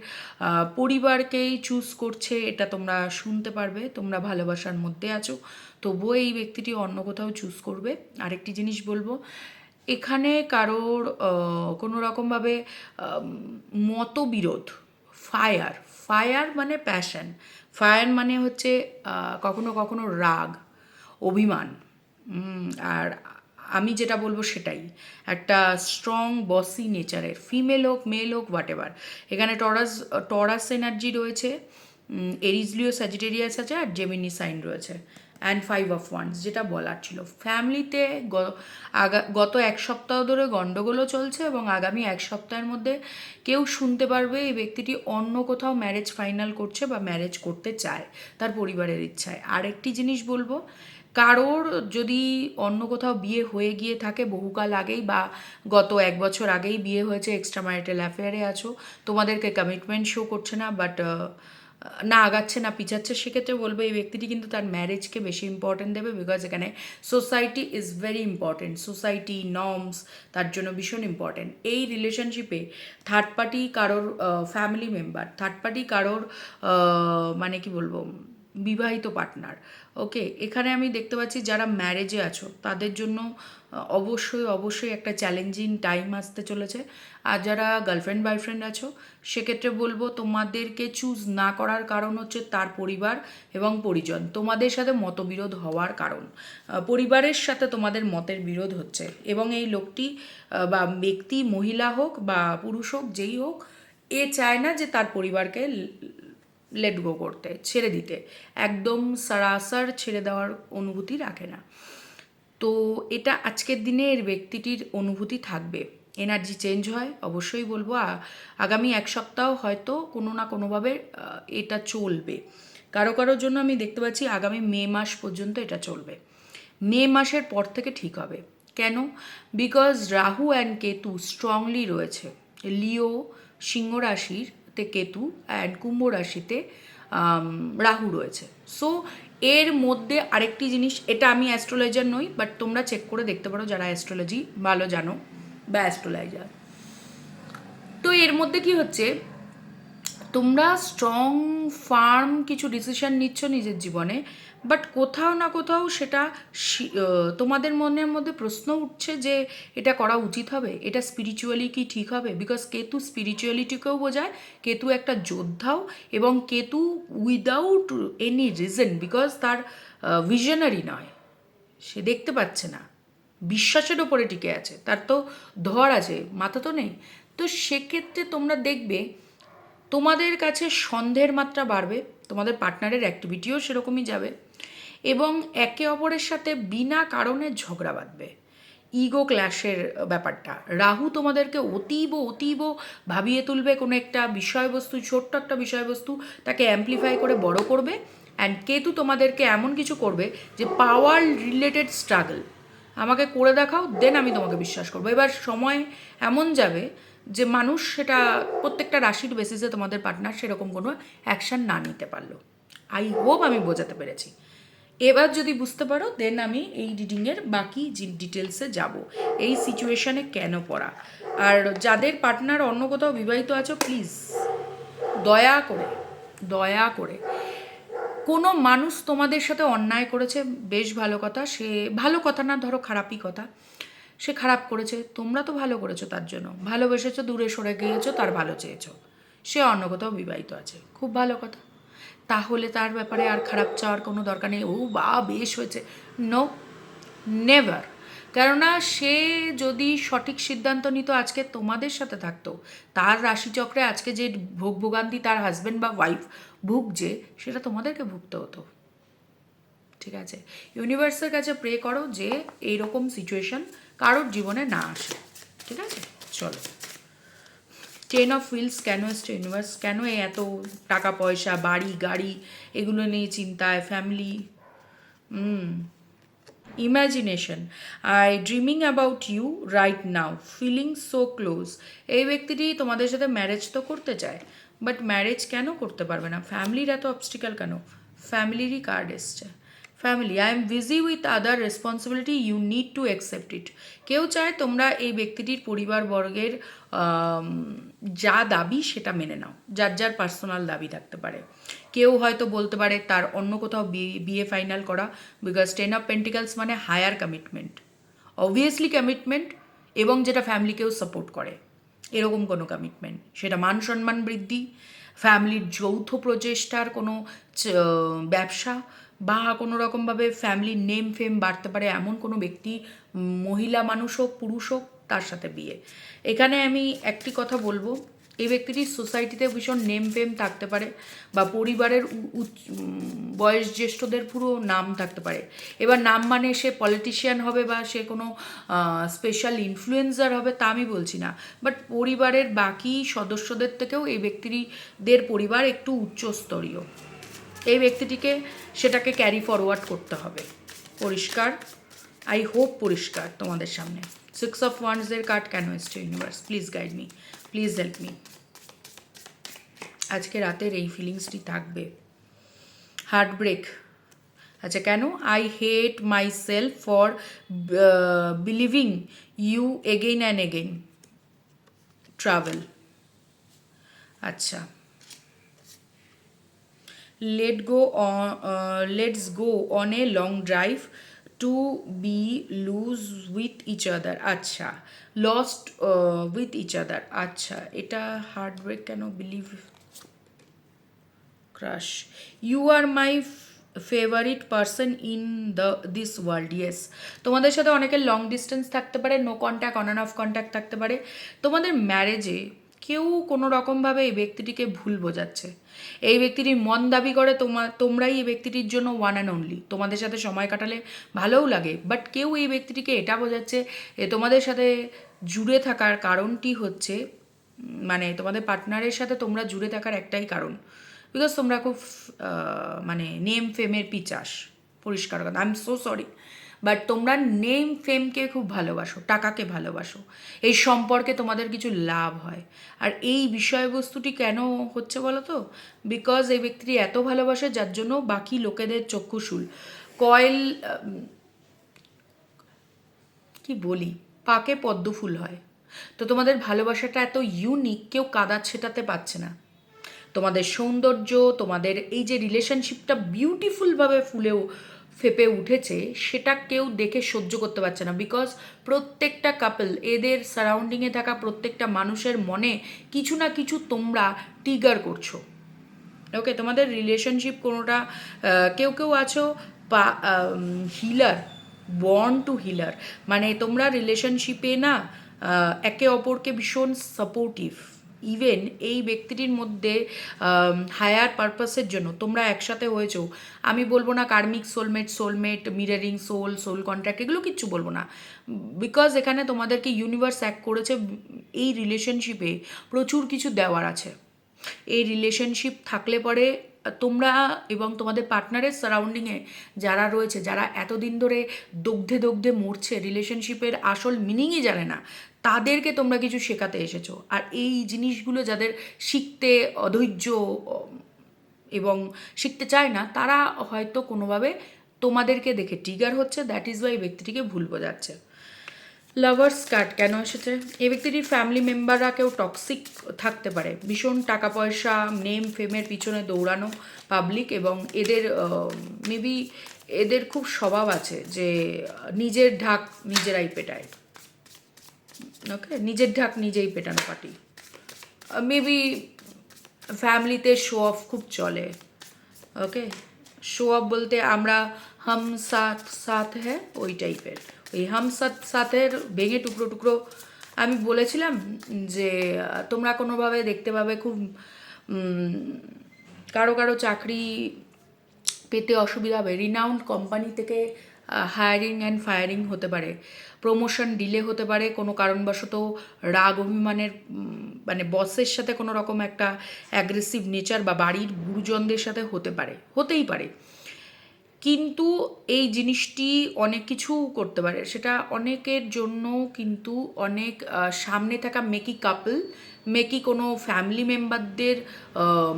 পরিবারকেই চুজ করছে, এটা তোমরা শুনতে পারবে। তোমরা ভালোবাসার মধ্যে আছো, তবুও এই ব্যক্তিটি অন্য কোথাও চুজ করবে। আরেকটি জিনিস বলবো, এখানে কারোর কোনো রকমভাবে মতবিরোধ, ফায়ার, ফায়ার মানে প্যাশন, ফায়ার মানে হচ্ছে কখনো কখনো রাগ, অভিমান। আর আমি যেটা বলবো সেটাই, একটা স্ট্রং বসি নেচারের, ফিমেল হোক মেল হোক হোয়াট এভার। এখানে টরাস এনার্জি রয়েছে, এরিজ লিও স্যাজিটেরিয়াস আছে, আর জেমিনি সাইন রয়েছে। অ্যান্ড 5 of Wands, যেটা বলার ছিল। ফ্যামিলিতে গত 1 সপ্তাহ ধরে গণ্ডগোলও চলছে এবং আগামী 1 সপ্তাহের মধ্যে কেউ শুনতে পারবে এই ব্যক্তিটি অন্য কোথাও ম্যারেজ ফাইনাল করছে বা ম্যারেজ করতে চায় তার পরিবারের ইচ্ছায়। আরেকটি জিনিস বলবো, কারোর যদি অন্য কোথাও বিয়ে হয়ে গিয়ে থাকে বহুকাল আগেই বা গত 1 বছর আগেই বিয়ে হয়েছে, এক্সট্রা ম্যারিটাল অ্যাফেয়ারে আছো, তোমাদেরকে কমিটমেন্ট শো করছে না, বাট না আগাচ্ছে না পিছাচ্ছে, সেক্ষেত্রে বলবো এই ব্যক্তিটি কিন্তু তার ম্যারেজকে বেশি ইম্পর্টেন্ট দেবে। বিকজ এখানে society is very important, society norms তার জন্য ভীষণ ইম্পর্টেন্ট। এই রিলেশনশিপে থার্ড পার্টি কারোর ফ্যামিলি মেম্বার, থার্ড পার্টি কারোর মানে কি বলবো বিবাহিত পার্টনার। ওকে, এখানে আমি দেখতে পাচ্ছি যারা ম্যারেজে আছো তাদের জন্য অবশ্যই অবশ্যই একটা চ্যালেঞ্জিং টাইম আসতে চলেছে। আর যারা গার্লফ্রেন্ড বয়ফ্রেন্ড আছো সেক্ষেত্রে বলবো তোমাদেরকে চুজ না করার কারণ হচ্ছে তার পরিবার এবং পরিজন, তোমাদের সাথে মতবিরোধ হওয়ার কারণ, পরিবারের সাথে তোমাদের মতের বিরোধ হচ্ছে এবং এই লোকটি বা ব্যক্তি মহিলা হোক বা পুরুষ হোক যেই হোক, এ চায় না যে তার পরিবারকে লেট গো করতে, ছেড়ে দিতে, একদম সারাসার ছেড়ে দেওয়ার অনুভূতি রাখে না। তো এটা আজকের দিনে এর ব্যক্তিটির অনুভূতি থাকবে। এনার্জি চেঞ্জ হয় অবশ্যই বলবো, আগামী 1 সপ্তাহ হয়তো কোনো না কোনোভাবে এটা চলবে। কারো কারোর জন্য আমি দেখতে পাচ্ছি আগামী মে মাস পর্যন্ত এটা চলবে। মে মাসের পর থেকে ঠিক হবে। কেন? Because Rahu and Ketu strongly রয়েছে। লিও সিংহ রাশিতে কেতু অ্যান্ড কুম্ভ রাশিতে রাহু রয়েছে। সো এর মধ্যে আরেকটি জিনিস, এটা আমি অ্যাস্ট্রোলজার নই, বাট তোমরা চেক করে দেখতে পারো যারা অ্যাস্ট্রোলজি ভালো জানো বা অ্যাস্ট্রোলজার। তো এর মধ্যে কি হচ্ছে, তোমরা স্ট্রং ফার্ম কিছু ডিসিশন নিচ্ছ নিজের জীবনে, বাট কোথাও না কোথাও সেটা তোমাদের মনের মধ্যে প্রশ্ন উঠছে যে এটা করা উচিত হবে, এটা স্পিরিচুয়ালি কি ঠিক হবে? বিকজ কেতু স্পিরিচুয়ালিটিকেও বোঝায়, কেতু একটা যোদ্ধাও, এবং Ketu without any reason, because তার ভিশনারি নয়, সে দেখতে পাচ্ছে না, বিশ্বাসের ওপরে টিকে আছে, তার তো ধর আছে, মাথা তো নেই। তো সেক্ষেত্রে তোমরা দেখবে তোমাদের কাছে সন্দেহের মাত্রা বাড়বে, তোমাদের পার্টনারের অ্যাক্টিভিটিও সেরকমই যাবে, এবং একে অপরের সাথে বিনা কারণে ঝগড়া বাঁধবে। ইগো ক্ল্যাশের ব্যাপারটা, রাহু তোমাদেরকে অতীব অতীব ভাবিয়ে তুলবে, কোনো একটা বিষয়বস্তু, ছোট্ট একটা বিষয়বস্তু তাকে অ্যাম্পলিফাই করে বড় করবে। অ্যান্ড কেতু তোমাদেরকে এমন কিছু করবে যে পাওয়ার রিলেটেড স্ট্রাগল, আমাকে করে দেখাও দেন আমি তোমাকে বিশ্বাস করবো। এবার সময় এমন যাবে যে মানুষ সেটা প্রত্যেকটা রাশির বেসিসে তোমাদের পার্টনার সেরকম কোনো অ্যাকশান না নিতে পারলো। আই হোপ আমি বোঝাতে পেরেছি। এবার যদি বুঝতে পারো দেন আমি এই রিডিংয়ের বাকি ডিটেলসে যাব, এই সিচুয়েশানে কেন পড়া। আর যাদের পার্টনার অন্য কোথাও বিবাহিত আছো, প্লিজ দয়া করে দয়া করে, কোনো মানুষ তোমাদের সাথে অন্যায় করেছে, বেশ ভালো কথা, সে ভালো কথা না, ধরো খারাপই কথা, সে খারাপ করেছে, তোমরা তো ভালো করেছো, তার জন্য ভালোবেসেছো, দূরে সরে গিয়েছো, তার ভালো চেয়েছো, সে অন্য কোথাও বিবাহিত আছে, খুব ভালো কথা, তাহলে তার ব্যাপারে আর খারাপ চাওয়ার কোনো দরকার নেই, ও বা বেশ হয়েছে, নো, নেভার। কেননা সে যদি সঠিক সিদ্ধান্ত নিত আজকে তোমাদের সাথে থাকতো, তার রাশিচক্রে আজকে যে ভোগান্তি তার হাজব্যান্ড বা ওয়াইফ ভুগছে সেটা তোমাদেরকে ভুগতে হতো। ঠিক আছে, ইউনিভার্সের কাছে প্রে করো যে এইরকম সিচুয়েশন কারোর জীবনে না আসে। ঠিক আছে, চলো। 10 of Wheels কেন এসছে ইউনিভার্স? কেন এত টাকা পয়সা, বাড়ি গাড়ি এগুলো নিয়ে চিন্তায়, family, imagination, I dreaming about you right now, feeling so close. এই ব্যক্তিটি তোমাদের সাথে ম্যারেজ তো করতে চায়, বাট ম্যারেজ কেন করতে পারবে না? ফ্যামিলির এত অবস্টিক্যাল কেন? ফ্যামিলিরই কার্ড এসছে। Family, I am busy with other responsibility, you need to accept it. কেউ চায় তোমরা এই ব্যক্তিটির পরিবারবর্গের যা দাবি সেটা মেনে নাও, যার যার পার্সোনাল দাবি থাকতে পারে। কেউ হয়তো বলতে পারে তার অন্য কোথাও বিয়ে ফাইনাল করা, বিকজ 10 of Pentacles মানে হায়ার কমিটমেন্ট, অবভিয়াসলি কমিটমেন্ট, এবং যেটা ফ্যামিলিকেও সাপোর্ট করে, এরকম কোনো কমিটমেন্ট, সেটা মান সম্মান বৃদ্ধি, ফ্যামিলির যৌথ প্রচেষ্টার কোনো ব্যবসা, বা কোনো রকমভাবে ফ্যামিলির নেম ফেম বাড়তে পারে এমন কোনো ব্যক্তি, মহিলা মানুষ হোক পুরুষ হোক, তার সাথে বিয়ে। এখানে আমি একটি কথা বলবো, এই ব্যক্তিটির সোসাইটিতে ভীষণ নেম ফেম থাকতে পারে, বা পরিবারের বয়স জ্যেষ্ঠদের পুরো নাম থাকতে পারে। এবার নাম মানে সে পলিটিশিয়ান হবে বা সে কোনো স্পেশাল ইনফ্লুয়েন্সার হবে তা আমি বলছি না, বাট পরিবারের বাকি সদস্যদের থেকেও এই ব্যক্তিদের পরিবার একটু উচ্চস্তরীয়। এই ব্যক্তিটিকে সেটাকে ক্যারি ফরওয়ার্ড করতে হবে। পরিষ্কার, আই হোপ পরিষ্কার তোমাদের সামনে। 6 অফ ওয়ান্ডসের কার্ড কেন এসছে universe? Please guide me, please help me. আজকে রাতের এই ফিলিংসটি থাকবে। হার্টব্রেক, আচ্ছা কেন? I hate myself for believing you again and again. Travel, আচ্ছা। Let's go on a long drive to be lose with each other, আচ্ছা। Lost with each other, আচ্ছা। এটা হার্টব্রেক কেন? Believe, crush, you are my favourite person in this world, yes. তোমাদের সাথে অনেকের long distance থাকতে পারে, no contact, on and off contact থাকতে পারে। তোমাদের ম্যারেজে কেউ কোনো রকমভাবে এই ব্যক্তিটিকে ভুল বোঝাচ্ছে। এই ব্যক্তিটি মন দাবি করে তোমরাই এই ব্যক্তিটির জন্য ওয়ান অ্যান্ড অনলি। তোমাদের সাথে সময় কাটালে ভালোও লাগে, বাট কেউ এই ব্যক্তিটিকে এটা বোঝাচ্ছে তোমাদের সাথে জুড়ে থাকার কারণটি হচ্ছে, মানে তোমাদের পার্টনারের সাথে তোমরা জুড়ে থাকার একটাই কারণ, বিকজ তোমরা খুব মানে নেম ফেমের পিচাস। পরিষ্কার কথা, I am so sorry, but তোমরা নেম ফেমকে খুব ভালোবাসো, টাকাকে ভালোবাসো, এই সম্পর্কে তোমাদের কিছু লাভ হয়। আর এই বিষয়বস্তুটি কেন হচ্ছে বলো তো? বিকজ এই ব্যক্তিটি এত ভালোবাসে যার জন্য বাকি লোকেদের চক্ষুশূল। কয়েল, কি বলি, পাকে পদ্ম ফুল হয়। তো তোমাদের ভালোবাসাটা এত ইউনিক, কেউ কাদা ছেটাতে পারছে না। তোমাদের সৌন্দর্য, তোমাদের এই যে রিলেশনশিপটা বিউটিফুলভাবে ফুলেও ফেপে উঠেছে, সেটা কেউ দেখে সহ্য করতে পারছে না। বিকজ প্রত্যেকটা কাপল, এদের সারাউন্ডিংয়ে থাকা প্রত্যেকটা মানুষের মনে কিছু না কিছু তোমরা ট্রিগার করছো। ওকে, তোমাদের রিলেশনশিপ কোনোটা, কেউ কেউ আছো হিলার, বর্ন টু হিলার, মানে তোমরা রিলেশনশিপে না একে অপরকে ভীষণ সাপোর্টিভ। ইভেন এই ব্যক্তিটির মধ্যে হায়ার পারপাসের জন্য তোমরা একসাথে হয়েছো। আমি বলবো না কার্মিক সোলমেট, মিরারিং সোল কন্ট্রাক্ট, এগুলো কিচ্ছু বলবো না, বিকজ এখানে তোমাদেরকে ইউনিভার্স অ্যাক্ট করেছে। এই রিলেশনশিপে প্রচুর কিছু দেওয়ার আছে। এই রিলেশনশিপ থাকলে পরে তোমরা এবং তোমাদের পার্টনারের সারাউন্ডিংয়ে যারা রয়েছে, যারা এতদিন ধরে দগ্ধে মরছে, রিলেশনশিপের আসল মিনিংই জানে না, তাদেরকে তোমরা কিছু শেখাতে এসেছো। আর এই জিনিসগুলো যাদের শিখতে অধৈর্য এবং শিখতে চায় না, তারা হয়তো কোনোভাবে তোমাদেরকে দেখে ট্রিগার হচ্ছে। দ্যাট ইজ ওয়াই ব্যক্তিটিকে ভুল বোঝাচ্ছে। লাভার্স কার্ড কেন এসেছে? এই ব্যক্তিটির ফ্যামিলি মেম্বাররা কেউ টক্সিক থাকতে পারে, ভীষণ টাকা পয়সা নেম ফেমের পিছনে দৌড়ানো পাবলিক, এবং এদের মেবি এদের খুব স্বভাব আছে যে নিজের ঢাক নিজেরাই পেটায়। ওকে, নিজের ঢাক নিজেই পেটানো পার্টি। মেবি ফ্যামিলিতে শো অফ খুব চলে। ওকে, শো অফ বলতে আমরা হাম সাথ সাথ হ্যাঁ ওই টাইপের, ওই হাম সাথ সাথের ভেঙে টুকরো টুকরো। আমি বলেছিলাম যে তোমরা কোনোভাবে দেখতে পাবে খুব কারো কারো চাকরি পেতে অসুবিধা হবে, রিনাউন্ড কোম্পানি থেকে হায়ারিং অ্যান্ড ফায়ারিং হতে পারে, প্রমোশন ডিলে হতে পারে কোনো কারণবশত, রাগ অভিমানের মানে বসের সাথে কোনো রকম একটা অ্যাগ্রেসিভ নেচার, বা বাড়ির গুরুজনদের সাথে হতেই পারে। কিন্তু এই জিনিসটি অনেক কিছু করতে পারে, সেটা অনেকের জন্য কিন্তু অনেক সামনে থাকা মেকি কাপল, মেকি কোনো ফ্যামিলি মেম্বারদের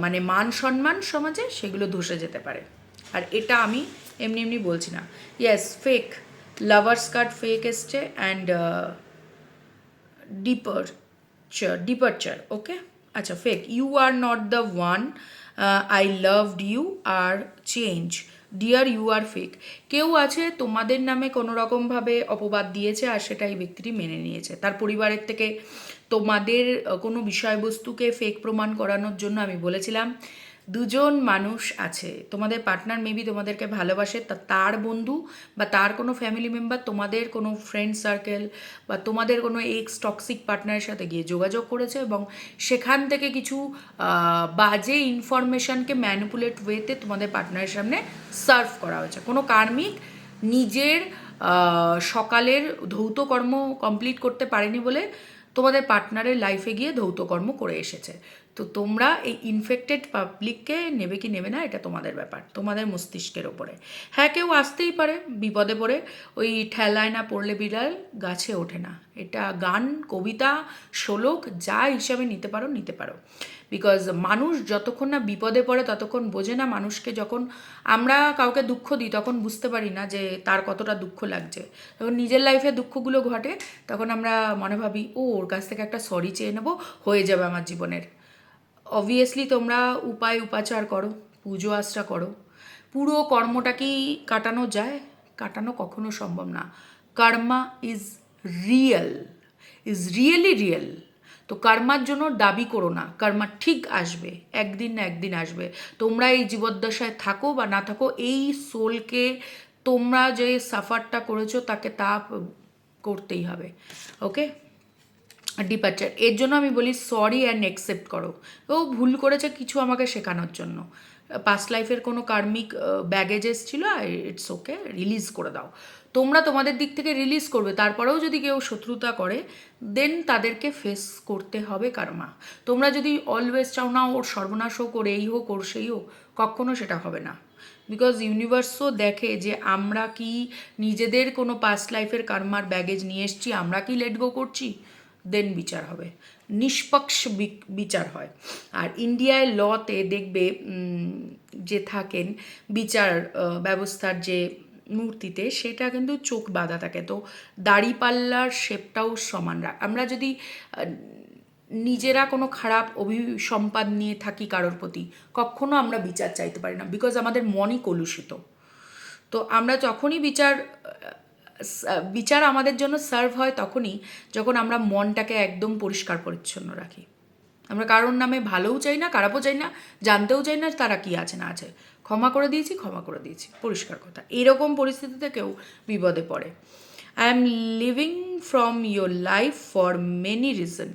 মানে মান সম্মান সমাজে সেগুলো ধসে যেতে পারে। আর এটা আমি এমনি এমনি বলছি না। Yes, fake lovers card fake এসছে, অ্যান্ড ডিপারচার। ওকে, আচ্ছা, fake, you are not the one I loved, you are change, dear you are fake. কেউ আছে তোমাদের নামে কোনো রকমভাবে অপবাদ দিয়েছে, আর সেটা এই ব্যক্তিটি মেনে নিয়েছে। তার পরিবারের থেকে তোমাদের কোনো বিষয়বস্তুকে ফেক প্রমাণ করানোর জন্য আমি বলেছিলাম দুজন মানুষ আছে, তোমাদের পার্টনার মেবি তোমাদেরকে ভালোবাসে, তার বন্ধু বা তার কোনো ফ্যামিলি মেম্বার তোমাদের কোনো ফ্রেন্ড সার্কেল বা তোমাদের কোনো এক্স টক্সিক পার্টনারের সাথে গিয়ে যোগাযোগ করেছে এবং সেখান থেকে কিছু বাজে ইনফরমেশানকে ম্যানিপুলেট ওয়েতে তোমাদের পার্টনারের সামনে সার্ভ করা হয়েছে। কোনো কার্মিক নিজের সকালের ধৌতকর্ম কমপ্লিট করতে পারেনি বলে তোমাদের পার্টনারের লাইফে গিয়ে ধৌতকর্ম করে এসেছে। তো তোমরা এই ইনফেক্টেড পাবলিককে নেবে কি নেবে না এটা তোমাদের ব্যাপার, তোমাদের মস্তিষ্কের ওপরে। হ্যাঁ, কেউ আসতেই পারে বিপদে পড়ে, ওই ঠেলায় না পড়লে বিড়াল গাছে ওঠে না, এটা গান, কবিতা, শ্লোক যা হিসাবে নিতে পারো নিতে পারো। বিকজ মানুষ যতক্ষণ না বিপদে পড়ে ততক্ষণ বোঝে না। মানুষকে যখন আমরা কাউকে দুঃখ দিই তখন বুঝতে পারি না যে তার কতটা দুঃখ লাগছে। যখন নিজের লাইফে দুঃখগুলো ঘটে তখন আমরা মনে ভাবি ওর কাছ থেকে একটা সরি চেয়ে নেবো, হয়ে যাবে আমার জীবনের। অবভিয়াসলি তোমরা উপায় উপাচার করো, পুজো আশ্রা করো, পুরো কর্মটা কি কাটানো যায়? কাটানো কখনো সম্ভব না। Karma is real, is really real. তো কর্মার জন্য দাবি করো না, কর্মা ঠিক আসবে, একদিন না একদিন আসবে। তোমরা এই জীবদ্দশায় থাকো বা না থাকো, এই সোলকে তোমরা যে সাফারটা করেছো তাকে তা করতেই হবে। ওকে, ডিপার্চার, এর জন্য আমি বলি সরি অ্যান্ড অ্যাকসেপ্ট করো। ও ভুল করেছে কিছু আমাকে শেখানোর জন্য, পাস্ট লাইফের কোনো কার্মিক ব্যাগেজেস ছিল, ইটস ওকে, রিলিজ করে দাও। তোমরা তোমাদের দিক থেকে রিলিজ করবে, তারপরেও যদি কেউ শত্রুতা করে দেন তাদেরকে ফেস করতে হবে কর্মা। তোমরা যদি অলওয়েজ চাও না ওর সর্বনাশ হোক, ওর এই হোক, ওর সেই হোক, কখনো সেটা হবে না। বিকজ ইউনিভার্সও দেখে যে আমরা কি নিজেদের কোনো পাস্ট লাইফের কর্মার ব্যাগেজ নিয়ে এসছি, আমরা কি লেট গো করছি, দেন বিচার হবে, নিষ্পক্ষ বিচার হয়। আর ইন্ডিয়ায় লতে দেখবে যে থাকেন বিচার ব্যবস্থার যে মূর্তিতে, সেটা কিন্তু চোখ বাঁধা থাকে। তো দাড়িপাল্লার শেপটাও সমান রাখ। আমরা যদি নিজেরা কোনো খারাপ অভিসম্পাদ নিয়ে থাকি কারোর প্রতি, কখনো আমরা বিচার চাইতে পারি না, বিকজ আমাদের মনই কলুষিত। তো আমরা যখনই বিচার আমাদের জন্য সার্ভ হয় তখনই যখন আমরা মনটাকে একদম পরিষ্কার পরিচ্ছন্ন রাখি। আমরা কারোর নামে ভালোও চাই না, খারাপও চাই না, জানতেও চাই না তারা কি আছে না আছে, ক্ষমা করে দিয়েছি, ক্ষমা করে দিয়েছি, পরিষ্কার কথা। এরকম পরিস্থিতিতে কেউ বিপদে পড়ে। I am living from your life for many reason.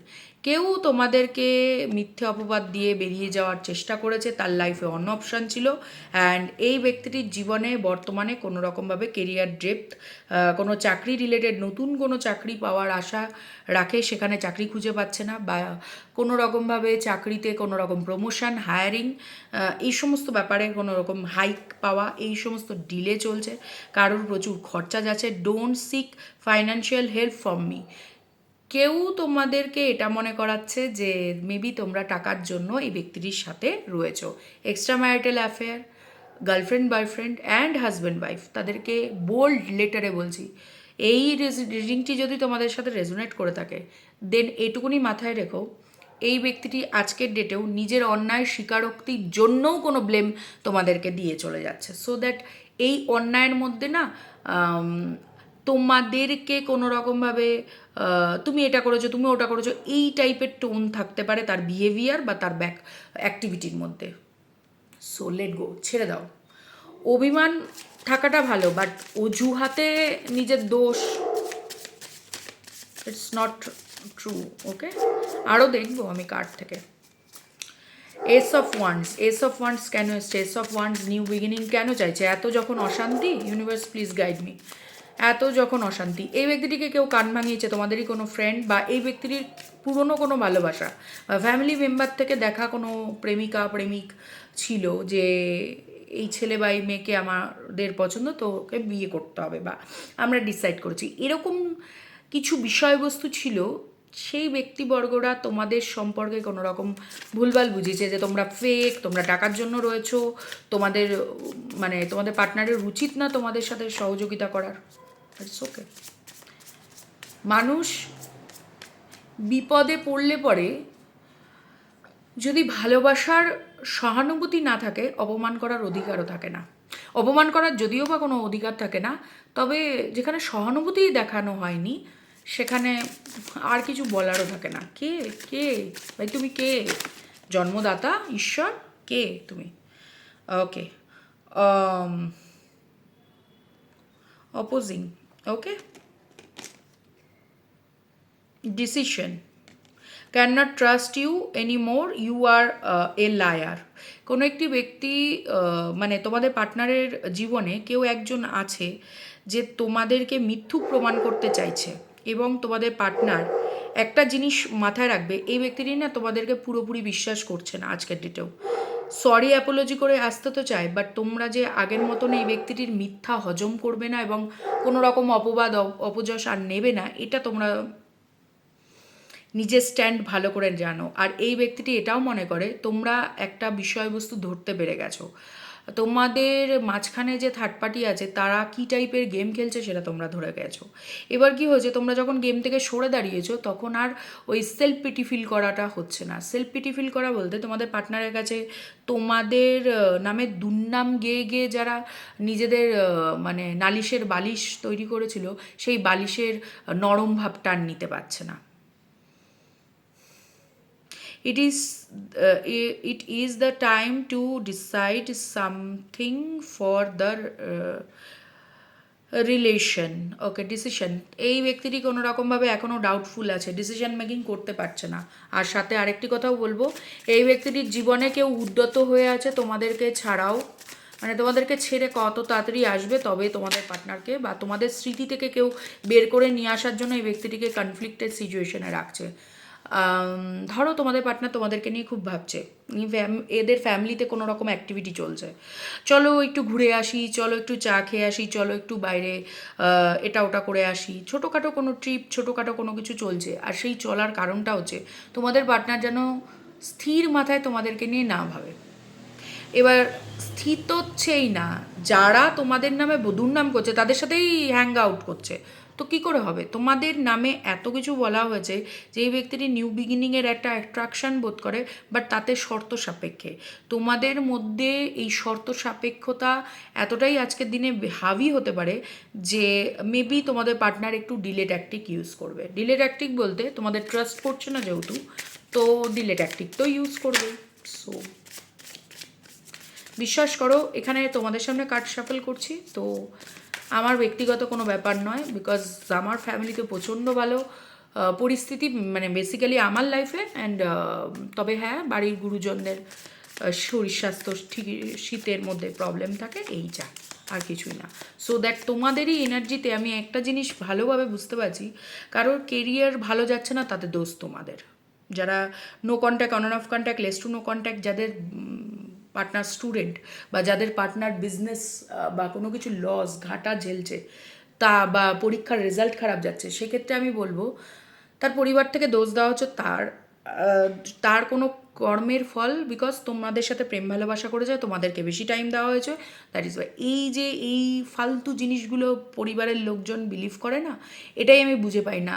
কেউ তোমাদেরকে মিথ্যে অপবাদ দিয়ে বেরিয়ে যাওয়ার চেষ্টা করেছে, তার লাইফে অন্য অপশান ছিল। অ্যান্ড এই ব্যক্তিটির জীবনে বর্তমানে কোনো রকমভাবে কেরিয়ার ডেপথ, কোনো চাকরি রিলেটেড নতুন কোনো চাকরি পাওয়ার আশা রাখে, সেখানে চাকরি খুঁজে পাচ্ছে না, বা কোনো রকমভাবে চাকরিতে কোনো রকম প্রমোশন, হায়ারিং, এই সমস্ত ব্যাপারে কোনো রকম হাইক পাওয়া, এই সমস্ত ডিলে চলছে। কারোর প্রচুর খরচা যাচ্ছে। Don't seek financial help from me. কেউ তোমাদেরকে এটা মনে করাচ্ছে যে মেবি তোমরা টাকার জন্য এই ব্যক্তিটির সাথে রয়েছো। Extra marital affair, girlfriend boyfriend and husband wife, তাদেরকে বোল্ড লেটারে বলছি, এই রিডিংটি যদি তোমাদের সাথে রেজোনেট করে থাকে দেন এটুকুনি মাথায় রেখো, এই ব্যক্তিটি আজকের ডেটেও নিজের অন্যায় স্বীকারোক্তির জন্যও কোনো ব্লেম তোমাদেরকে দিয়ে চলে যাচ্ছে। সো দ্যাট এই অন্যায়ের মধ্যে না তোমাদেরকে কোনো রকমভাবে তুমি এটা করেছো, তুমি ওটা করেছো, এই টাইপের টোন থাকতে পারে তার বিহেভিয়ার বা তার ব্যাক অ্যাক্টিভিটির মধ্যে। সো লেট গো, ছেড়ে দাও। অভিমান থাকাটা ভালো, বাট অজুহাতে নিজের দোষ, ইটস নট ট্রু। ওকে, আরও দেখবো আমি কার্ড থেকে। S of wands, S of wands কেন এসছে? S of wands new beginning কেন চাইছে? এত যখন অশান্তি, ইউনিভার্স প্লিজ গাইড মি। এত যখন অশান্তি, এই ব্যক্তিটিকে কেউ কান ভাঙিয়েছে, তোমাদেরই কোনো ফ্রেন্ড বা এই ব্যক্তিটির পুরনো কোনো ভালোবাসা বা ফ্যামিলি মেম্বার থেকে দেখা কোনো প্রেমিকা প্রেমিক ছিল যে এই ছেলে বা এই মেয়েকে আমাদের পছন্দ, তো ওকে বিয়ে করতে হবে বা আমরা ডিসাইড করেছি, এরকম কিছু বিষয়বস্তু ছিল। সেই ব্যক্তিবর্গরা তোমাদের সম্পর্কে কোনো রকম ভুলভাল বুঝিয়েছে যে তোমরা ফেক, তোমরা টাকার জন্য রয়েছো, তোমাদের মানে তোমাদের পার্টনারের উচিত না তোমাদের সাথে সহযোগিতা করার। It's okay. মানুষ বিপদে পড়লে পরে যদি ভালোবাসার সহানুভূতি না থাকে, অপমান করার অধিকারও থাকে না। অপমান করার যদিও বা কোনো অধিকার থাকে না, তবে যেখানে সহানুভূতিই দেখানো হয়নি সেখানে আর কিছু বলারও থাকে না। কে কে ভাই, তুমি কে? জন্মদাতা ঈশ্বর? কে তুমি? Okay, opposing. Okay, decision, can not trust you any more, you are a liar. কোনো একটি ব্যক্তি মানে তোমাদের পার্টনারের জীবনে কেউ একজন আছে যে তোমাদেরকে মিথ্যুক প্রমাণ করতে চাইছে, এবং তোমাদের পার্টনার একটা জিনিস মাথায় রাখবে, এই ব্যক্তিটি না তোমাদেরকে পুরোপুরি বিশ্বাস করছে না আজকের ডেটেও। সরি অ্যাপোলজি করে আসতে তো চায়, বাট তোমরা যে আগের মতন এই ব্যক্তিটির মিথ্যা হজম করবে না এবং কোনো রকম অপবাদ অপযশ আর নেবে না, এটা তোমরা নিজের স্ট্যান্ড ভালো করে জানো। আর এই ব্যক্তিটি এটাও মনে করে তোমরা একটা বিষয়বস্তু ধরতে পেরে গেছো, তোমাদের মাঝখানে যে থার্ড পার্টি আছে তারা কী টাইপের গেম খেলছে সেটা তোমরা ধরে গেছো। এবার কি হয়েছে, তোমরা যখন গেম থেকে সরে দাঁড়িয়েছো তখন আর ওই সেলফ পিটি ফিল করাটা হচ্ছে না। সেলফ পিটি ফিল করা বলতে তোমাদের পার্টনারের কাছে তোমাদের নামে দুর্নাম গেয়ে গেয়ে যারা নিজেদের মানে নালিশের বালিশ তৈরি করেছিল, সেই বালিশের নরম ভাবটা আর নিতে পারছে না। It is the time to decide something for the relation. Okay, decision. এই ব্যক্তিটি কোনো রকমভাবে এখনও ডাউটফুল আছে, ডিসিশন মেকিং করতে পারছে না। আর সাথে আরেকটি কথাও বলবো, এই ব্যক্তিটির জীবনে কেউ উদ্যত হয়ে আছে তোমাদেরকে ছাড়াও, মানে তোমাদেরকে ছেড়ে কত তাড়াতাড়ি আসবে তবে তোমাদের পার্টনারকে বা তোমাদের স্মৃতি থেকে কেউ বের করে নিয়ে আসার জন্য এই ব্যক্তিটিকে কনফ্লিক্টেড সিচুয়েশনে রাখছে। ধরো তোমাদের পার্টনার তোমাদেরকে নিয়ে খুব ভাবছে, এদের ফ্যামিলিতে কোনো রকম অ্যাক্টিভিটি চলছে, চলো একটু ঘুরে আসি, চলো একটু চা খেয়ে আসি, চলো একটু বাইরে এটা ওটা করে আসি, ছোটোখাটো কোনো ট্রিপ, ছোটোখাটো কোনো কিছু চলছে। আর সেই চলার কারণটা হচ্ছে তোমাদের পার্টনার যেন স্থির মাথায় তোমাদেরকে নিয়ে না ভাবে। এবার স্থিত হচ্ছেই না, যারা তোমাদের নামে দুর্নাম করছে তাদের সাথেই হ্যাং আউট করছে, তো কী করে হবে? তোমাদের নামে এত কিছু বলা হয়েছে যে এই ব্যক্তিটি নিউ বিগিনিংয়ের একটা অ্যাট্রাকশান বোধ করে, বাট তাতে শর্ত সাপেক্ষে। তোমাদের মধ্যে এই শর্ত সাপেক্ষতা এতটাই আজকের দিনে হাবি হতে পারে যে মেবি তোমাদের পার্টনার একটু ডিলে ট্যাকটিক ইউজ করবে। ডিলে ট্যাকটিক বলতে তোমাদের ট্রাস্ট করছে না যেহেতু, তো ডিলে ট্যাকটিক তো ইউজ করবে। সো বিশ্বাস করো, এখানে তোমাদের সামনে কার্ড শাফল করছি তো আমার ব্যক্তিগত কোনো ব্যাপার নয়, বিকজ আমার ফ্যামিলিতে প্রচণ্ড ভালো পরিস্থিতি, মানে বেসিক্যালি আমার লাইফে। অ্যান্ড তবে হ্যাঁ, বাড়ির গুরুজনদের শরীর স্বাস্থ্য ঠিক শীতের মধ্যে প্রবলেম থাকে, এই যা, আর কিছুই না। সো দ্যাট তোমাদেরই এনার্জিতে আমি একটা জিনিস ভালোভাবে বুঝতে পারছি, কারোর কেরিয়ার ভালো যাচ্ছে না তাতে দোষ তোমাদের। যারা no contact, on off contact, less to no contact, যাদের পার্টনার স্টুডেন্ট বা যাদের পার্টনার বিজনেস বা কোনো কিছু লস ঘাটা ঝেলছে, তা বা পরীক্ষার রেজাল্ট খারাপ যাচ্ছে, সেক্ষেত্রে আমি বলবো তার পরিবার থেকে দোষ দেওয়া হচ্ছে তার কোনো কর্মের ফল। বিকজ তোমাদের সাথে প্রেম ভালোবাসা করেছে, তোমাদেরকে বেশি টাইম দেওয়া হয়েছে, দ্যাট ইজ ওয়াই। এই যে এই ফালতু জিনিসগুলো পরিবারের লোকজন বিলিভ করে না, এটাই আমি বুঝে পাই না।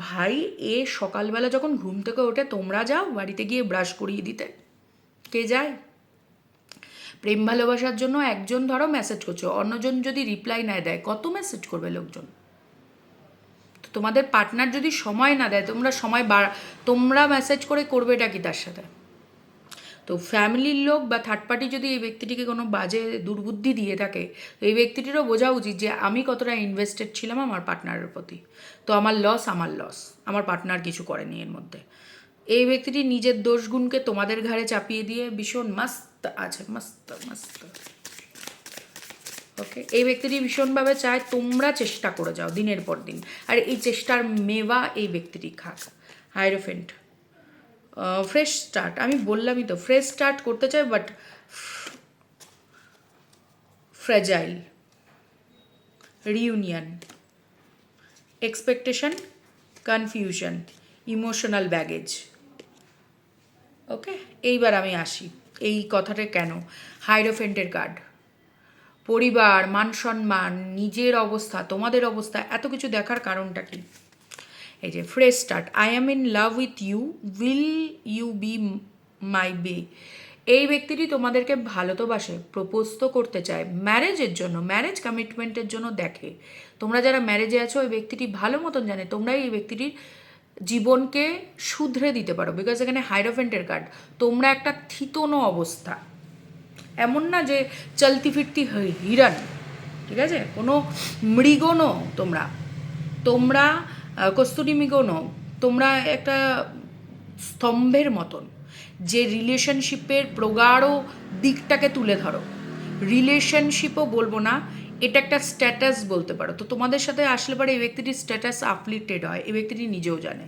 ভাই, এ সকালবেলা যখন ঘুম থেকে ওঠে তোমরা যাও বাড়িতে গিয়ে ব্রাশ করিয়ে দিতে, কে যায়? প্রেম ভালোবাসার জন্য একজন ধরো মেসেজ করছো, অন্যজন যদি রিপ্লাই না দেয়, কত মেসেজ করবে লোকজন? তো তোমাদের পার্টনার যদি সময় না দেয়, তোমরা মেসেজ করে করবেটা কি তার সাথে? তো ফ্যামিলির লোক বা থার্ড পার্টি যদি এই ব্যক্তিটিকে কোনো বাজে দুর্বুদ্ধি দিয়ে থাকে, তো এই ব্যক্তিটিরও বোঝা উচিত যে আমি কতটা ইনভেস্টেড ছিলাম আমার পার্টনারের প্রতি। তো আমার লস, আমার পার্টনার কিছু করেনি এর মধ্যে। এই ব্যক্তিটি নিজের দোষগুণকে তোমাদের ঘাড়ে চাপিয়ে দিয়ে ভীষণ মস্ত আছে, মস্ত মস্ত। ওকে, এই ব্যক্তিটি ভীষণভাবে চায় তোমরা চেষ্টা করে যাও দিনের পর দিন, আর এই চেষ্টার মেওয়া এই ব্যক্তিটি খাক। হাইরোফেন্ট, ফ্রেশ স্টার্ট, আমি বললামই তো ফ্রেশ স্টার্ট করতে চাই, but fragile, reunion, expectation, confusion, emotional baggage. Okay, এইবার আমি আসি এই কথাটা কেন। হাইরোফেন্টের কার্ড, পরিবার, মান সম্মান, নিজের অবস্থা, তোমাদের অবস্থা, এত কিছু দেখার কারণটা কি? এই যে fresh start, I am in love with you, will you be my bae. এই ব্যক্তিটি তোমাদেরকে ভালো তো বাসে, প্রপোজ তো করতে চায় ম্যারেজের জন্য, ম্যারেজ কমিটমেন্টের জন্য দেখে। তোমরা যারা ম্যারেজে আছো, ওই ব্যক্তিটি ভালো মতন জানে তোমরাই এই ব্যক্তিটির জীবনকে শুধরে দিতে পারো, বিকজ এখানে হাইরোফেন্টের কার্ড। তোমরা একটা থিতনো অবস্থা, এমন না যে চলতি ফিরতি হিরণ, ঠিক আছে, কোনো মৃগ নও তোমরা, তোমরা কস্তুরী মৃগ নও, তোমরা একটা স্তম্ভের মতন যে রিলেশনশিপের প্রগাঢ় দিকটাকে তুলে ধরো। রিলেশনশিপও বলবো না, এটা একটা স্ট্যাটাস বলতে পারো। তো তোমাদের সাথে আসলে পরে এই ব্যক্তিটির স্ট্যাটাস আপলিফটেড হয়, এই ব্যক্তিটি নিজেও জানে।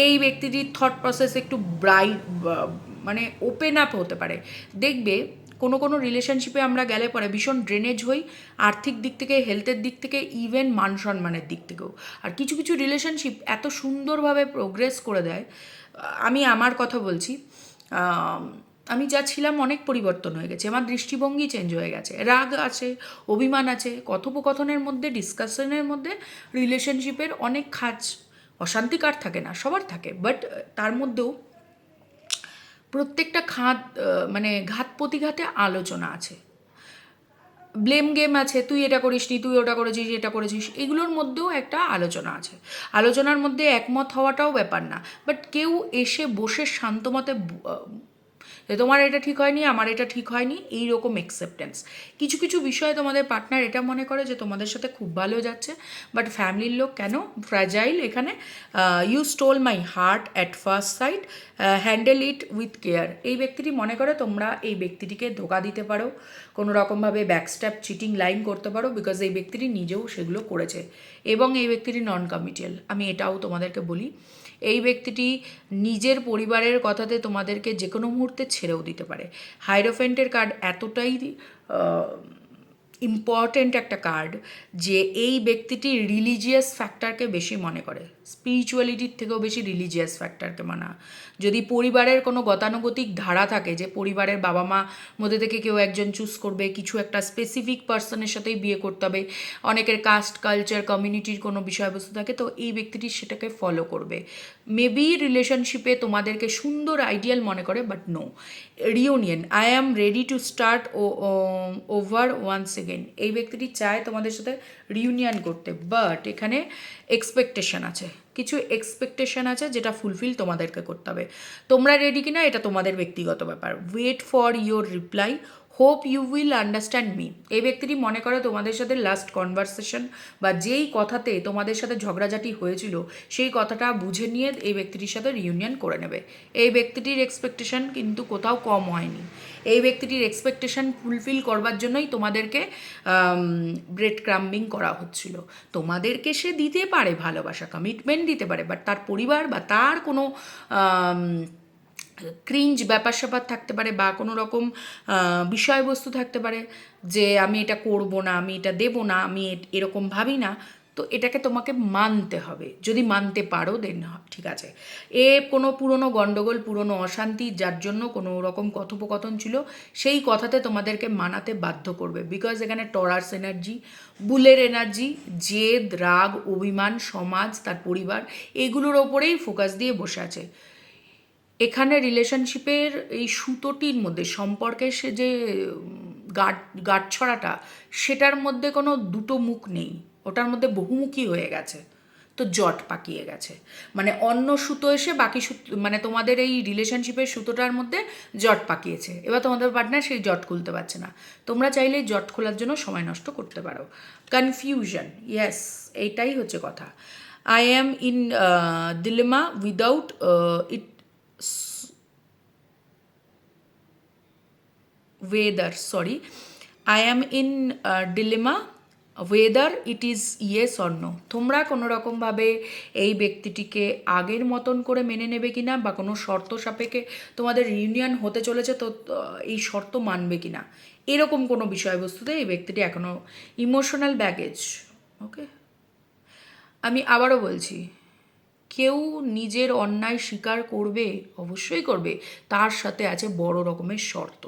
এই ব্যক্তিটির থট প্রসেস একটু ব্রাইট, মানে ওপেন আপ হতে পারে। দেখবে কোনো কোনো রিলেশনশিপে আমরা গেলে পরে ভীষণ ড্রেনেজ হই, আর্থিক দিক থেকে, হেলথের দিক থেকে, ইভেন মান সম্মানের দিক থেকেও। আর কিছু কিছু রিলেশনশিপ এত সুন্দরভাবে প্রোগ্রেস করে দেয়। আমি আমার কথা বলছি, আমি যা ছিলাম অনেক পরিবর্তন হয়ে গেছে, আমার দৃষ্টিভঙ্গি চেঞ্জ হয়ে গেছে, রাগ আছে, অভিমান আছে, কথোপকথনের মধ্যে, ডিসকাশনের মধ্যে রিলেশনশিপের অনেক খাঁজ, অশান্তিকার থাকে না, সবার থাকে, বাট তার মধ্যেও প্রত্যেকটা মানে ঘাত প্রতিঘাতে আলোচনা আছে, ব্লেম গেম আছে, তুই এটা করিসনি, তুই ওটা করেছিস, এটা করেছিস, এগুলোর মধ্যেও একটা আলোচনা আছে। আলোচনার মধ্যে একমত হওয়াটাও ব্যাপার না, বাট কেউ এসে বসে শান্তমতে যে তোমার এটা ঠিক হয়নি, আমার এটা ঠিক হয়নি, এই রকম অ্যাকসেপ্টেন্স। কিছু কিছু বিষয়ে তোমাদের পার্টনার এটা মনে করে যে তোমাদের সাথে খুব ভালো যাচ্ছে, বাট ফ্যামিলির লোক কেন ফ্র্যাজাইল এখানে, you stole my heart at first sight, handle it with care. এই ব্যক্তিটি মনে করে তোমরা এই ব্যক্তিটিকে ধোকা দিতে পারো, কোনো রকমভাবে ব্যাকস্ট্যাপ চিটিং লাইন করতে পারো, বিকজ এই ব্যক্তিটি নিজেও সেগুলো করেছে, এবং এই ব্যক্তিটি নন কমিটিয়াল। আমি এটাও তোমাদেরকে বলি, এই ব্যক্তিটি নিজের পরিবারের কথাতে তোমাদেরকে যে কোনো মুহূর্তে ছেড়েও দিতে পারে। হাইরোফেন্টের কার্ড এতটাই ইম্পর্ট্যান্ট একটা কার্ড যে এই ব্যক্তিটি রিলিজিয়াস ফ্যাক্টরকে বেশি মনে করে, স্পিরিচুয়ালিটির থেকেও বেশি রিলিজিয়াস ফ্যাক্টরকে মানা। যদি পরিবারের কোনো গতানুগতিক ধারা থাকে যে পরিবারের বাবা মা মধ্যে থেকে কেউ একজন চুজ করবে, কিছু একটা স্পেসিফিক পার্সনের সাথেই বিয়ে করতে হবে, অনেকের কাস্ট, কালচার, কমিউনিটির কোনো বিষয়বস্তু থাকে, তো এই ব্যক্তিটি সেটাকে ফলো করবে। মেবি রিলেশনশিপে তোমাদেরকে সুন্দর আইডিয়াল মনে করে, but no reunion, I am ready to start over once again. এই ব্যক্তিটি চায় তোমাদের সাথে রিউনিয়ন করতে, বাট এখানে এক্সপেকটেশন আছে, কিছু এক্সপেকটেশন আছে যেটা ফুলফিল তোমাদেরকে করতে হবে। তোমরা রেডি কিনা এটা তোমাদের ব্যক্তিগত ব্যাপার। Wait for your reply, hope you will understand me. এই ব্যক্তিটি মনে করে তোমাদের সাথে লাস্ট কনভারসেশন বা যেই কথাতে তোমাদের সাথে ঝগড়াঝাটি হয়েছিল সেই কথাটা বুঝে নিয়ে এই ব্যক্তিটির সাথে রিউনিয়ন করে নেবে। এই ব্যক্তিটির এক্সপেকটেশন কিন্তু কোথাও কম হয়নি, এই ব্যক্তিটির এক্সপেকটেশন ফুলফিল করবার জন্যই তোমাদেরকে ব্রেড ক্রাম্বিং করা হচ্ছিল। তোমাদেরকে সে দিতে পারে ভালোবাসা, কমিটমেন্ট দিতে পারে, বাট তার পরিবার বা তার কোনো ক্রিঞ্জ ব্যাপার স্যাপার থাকতে পারে, বা কোনো রকম বিষয়বস্তু থাকতে পারে যে আমি এটা করব না, আমি এটা দেব না, আমি এরকম ভাবি না। তো এটাকে তোমাকে মানতে হবে, যদি মানতে পারো দেন ঠিক আছে। কোনো পুরনো গণ্ডগোল, পুরনো অশান্তি, যার জন্য কোনো রকম কথোপকথন ছিল, সেই কথাতে তোমাদেরকে মানাতে বাধ্য করবে, বিকজ এখানে টরাস এনার্জি, বুলের এনার্জি, জেদ, রাগ, অভিমান, সমাজ, তার পরিবার, এগুলোর ওপরেই ফোকাস দিয়ে বসে আছে। এখানে রিলেশনশিপের এই সুতোটির মধ্যে সম্পর্কের সে যে গাঁটছড়াটা, সেটার মধ্যে কোনো দুটো মুখ নেই, ওটার মধ্যে বহুমুখী হয়ে গেছে, তো জট পাকিয়ে গেছে। মানে অন্য সুতো এসে বাকি সুতো, মানে তোমাদের এই রিলেশনশিপের সুতোটার মধ্যে জট পাকিয়েছে, এবার তোমাদের পার্টনার সেই জট খুলতে পারছে না। তোমরা চাইলে জট খোলার জন্য সময় নষ্ট করতে পারো। কনফিউশন, ইয়েস, এইটাই হচ্ছে কথা। I am in dilemma without it whether, sorry, I am in dilemma whether it is yes or no। তোমরা কোনো রকমভাবে এই ব্যক্তিটিকে আগের মতন করে মেনে নেবে কিনা, বা কোনো শর্ত সাপেক্ষে তোমাদের রিউনিয়ন হতে চলেছে, তো এই শর্ত মানবে কিনা, এরকম কোনো বিষয়বস্তুতে এই ব্যক্তিটি এখনও ইমোশনাল ব্যাগেজ। ওকে, আমি আবারও বলছি, কেউ নিজের অন্যায় স্বীকার করবে, অবশ্যই করবে, তার সাথে আছে বড় রকমের শর্ত,